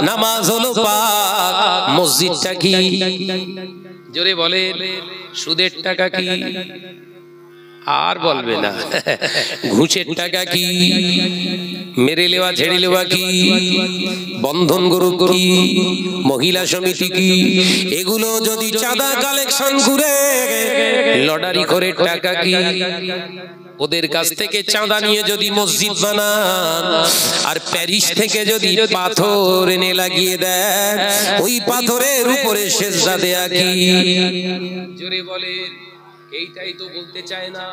Speaker 1: নামাজ হলো পাক।
Speaker 2: মসজিদটা কি? জোরে বলে। সুদের টাকা কি? আর বলবে না।
Speaker 1: ঘুষের টাকা কি? মেরে লেওয়া ছেড়ে লেওয়া কি? বন্ধন গ্রুপ কি? মহিলা সমিতি কি? এগুলো যদি চাঁদা কালেকশন করে লটারি করে টাকা কি? ওদের কাছ থেকে চাঁদা নিয়ে যদি মসজিদ বানান, আর প্যারিস থেকে যদি পাথর এনে লাগিয়ে দেন, ওই পাথরের উপরে সেজদা দেয়া কি?
Speaker 2: জোরে বলে। এইটাই তো বলতে চায় না।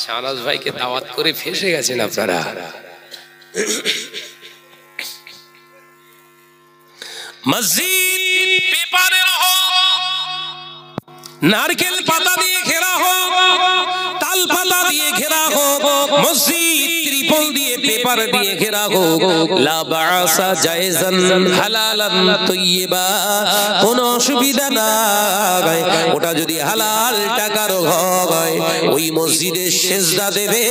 Speaker 2: শাহনাজ ভাইকে দাওয়াত করে ফেসে গেছেন আপনারা।
Speaker 1: মসজিদ পেপারের হোক, নারকেল পাতা দিয়ে ঘেরা হোক, তাল পাতা দিয়ে ঘেরা হোক, মসজিদ ত্রিপল দিয়ে পেপার দিয়ে ঘেরা হোক, লা বাসা জায়েজান হালালান তাইয়্যিবা, কোনো অসুবিধা নাই। ওটা যদি হালাল টাকার হয়, ওই মসজিদে সেজদা দেবে,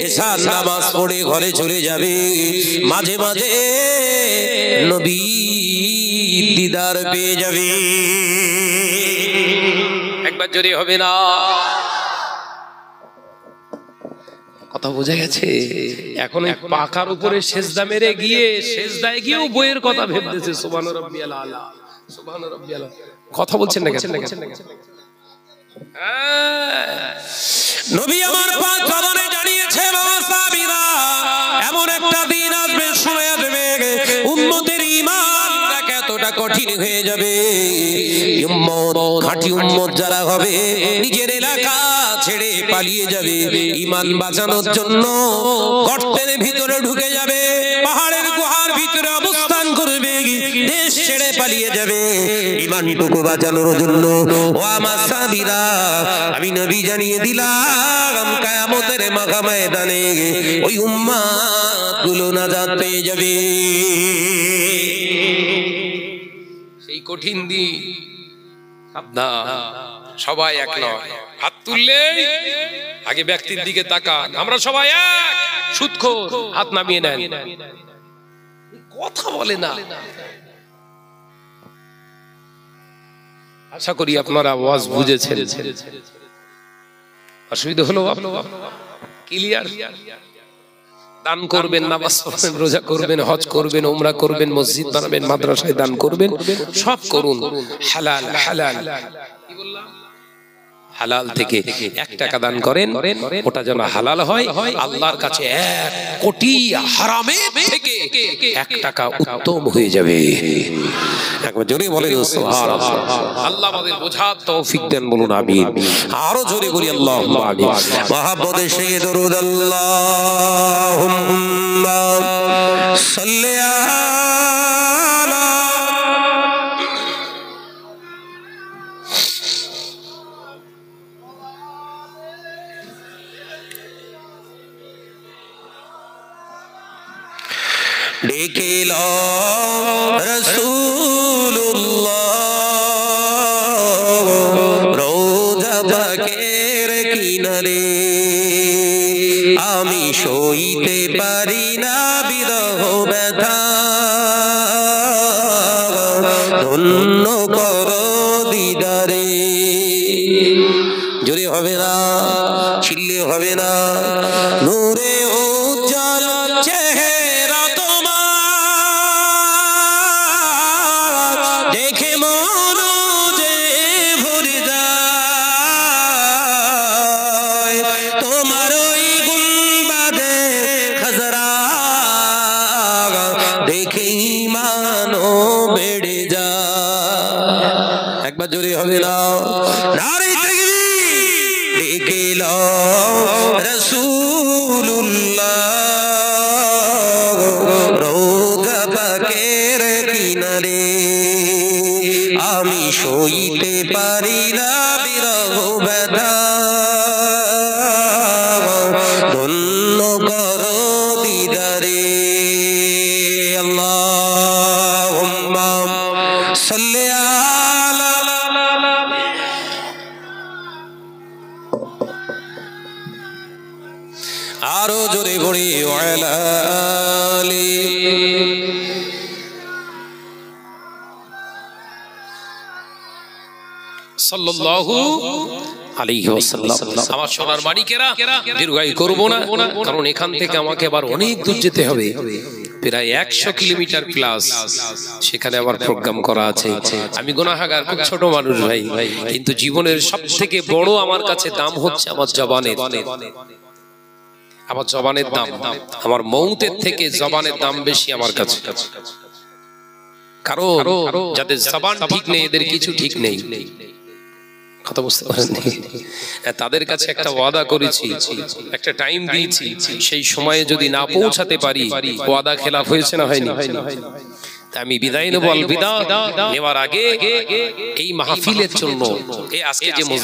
Speaker 1: এশার নামাজ পড়ে ঘরে চলে যাবে, মাঝে মাঝে নবী দিদার পেয়ে যাবে।
Speaker 2: একবার জোরে হবে না? কথা বোঝা গেছে? এখন এই পাকার উপরে সেজদা মেরে গিয়ে সেজদায় গিয়েও বইয়ের কথা ভেবতেছে। সুবহান রাব্বিয়াল আলা, সুবহান রাব্বিয়াল আলা। কথা বলছেন না কেন?
Speaker 1: নবী আমার পাক জবানে জানিয়েছে, বাবা সাহাবীরা, এমন একটা দিন আসবে, সময় আসবে, উম্মতের ঈমান এতটা কঠিন হয়ে যাবে, উম্মত, খাঁটি উম্মত যারা হবে, নিজের এলাকা ছেড়ে পালিয়ে যাবে, ঈমান বাঁচানোর জন্য গর্তের ভিতরে ঢুকে যাবে, পাহাড়ের গুহার ভিতরে অবস্থান করবে, দেশ ছেড়ে পালিয়ে যাবে ঈমানটুকু বাঁচানোর জন্য। ও আমার সাহাবীরা, আমি নবী জানিয়ে দিলাম, কিয়ামতের মাখা ময়দানে ওই উম্মতগুলো নাজাত পেয়ে যাবে।
Speaker 2: সেই কঠিন দিন। সাবধান, সবাই এক নয়। হাত তুললে আগে ব্যক্তির দিকে তাকান। আমরা সবাই এক। সুদখোর, হাত নামিয়ে নেন। কথা বলে না। আশা করি আপনারা আওয়াজ বুঝেছেন। অসুবিধা হলো? ক্লিয়ার? দান করবেন, নামাজ পড়বেন, রোজা করবেন, হজ করবেন, উমরা করবেন, মসজিদ বানাবেন, মাদ্রাসায় দান করবেন, সব করুন। হালাল হালাল, কি বললাম? হালাল থেকে 1 টাকা দান করেন, ওটা যেন হালাল হয়। আল্লাহর কাছে 1 কোটি হারামের থেকে 1 টাকা উত্তম হয়ে যাবে।
Speaker 1: একবার জোরে বলেন সুবহানাল্লাহ।
Speaker 2: আল্লাহ আমাদের বোঝার তৌফিক দেন,
Speaker 1: বলুন আমিন। আরো জোরে বলি আল্লাহুম্মা আমিন। মহব্বতে সে দরুদ আল্লাহুম্মা সাল্লি আলা ডেকে লো রাসূলুল্লাহ রোজা পাকের কিনারে, আমি সইতে পারি না বিরহ ব্যথা, ধন্য করো দিদারে। জোরে হবে না, চিল্লে হবে না। নূরে উজ্জ্বল চেহারা তোমার, দেখে মন যে ভরে যায়, তোমার ওই গুনবাদে খাজরা দেখে ঈমানও বেড়ে যায়। একবার জোরে হবে না? নারে তাকবীর। ডেকে লো রাসূলুল্লাহ রোজা পাকের কিনারে, আমি সইতে পারি না বিরহ ব্যথা, ধন্য করো সাল্লি আলা আরো জোরে পড়ি ওয়ালা আলি
Speaker 2: সাল্লাল্লাহু আলাইহি ওয়াসাল্লাম। আমার সোনার মানিকেরা, দীর্ঘায়ু করব না, কারণ এখান থেকে আমাকে আবার অনেক দূর যেতে হবে, প্রায় 100 কিলোমিটার প্লাস। সেখানে আবার প্রোগ্রাম করা আছে। আমি গুনাহগার, খুব ছোট মানুষ ভাই, কিন্তু জীবনের সবথেকে বড় আমার কাছে দাম হচ্ছে আমার জবানের। আমার জবানের দাম, আমার মৌতের থেকে জবানের দাম বেশি আমার কাছে। কারণ যাদের জবান ঠিক নেই, এদের কিছু ঠিক নেই। কথা বুঝতে পারেন? তাদের কাছে একটা ওয়াদা করেছি, একটা টাইম দিয়েছি, সেই সময়ে যদি না পৌঁছাতে পারি, ওয়াদা খেলাফ হয়েছে না হয়নি? আমি বিদায় নেব। আল বিদা নেওয়ার আগে এই মাহফিলের জন্য, এই আজকে যে মজলিস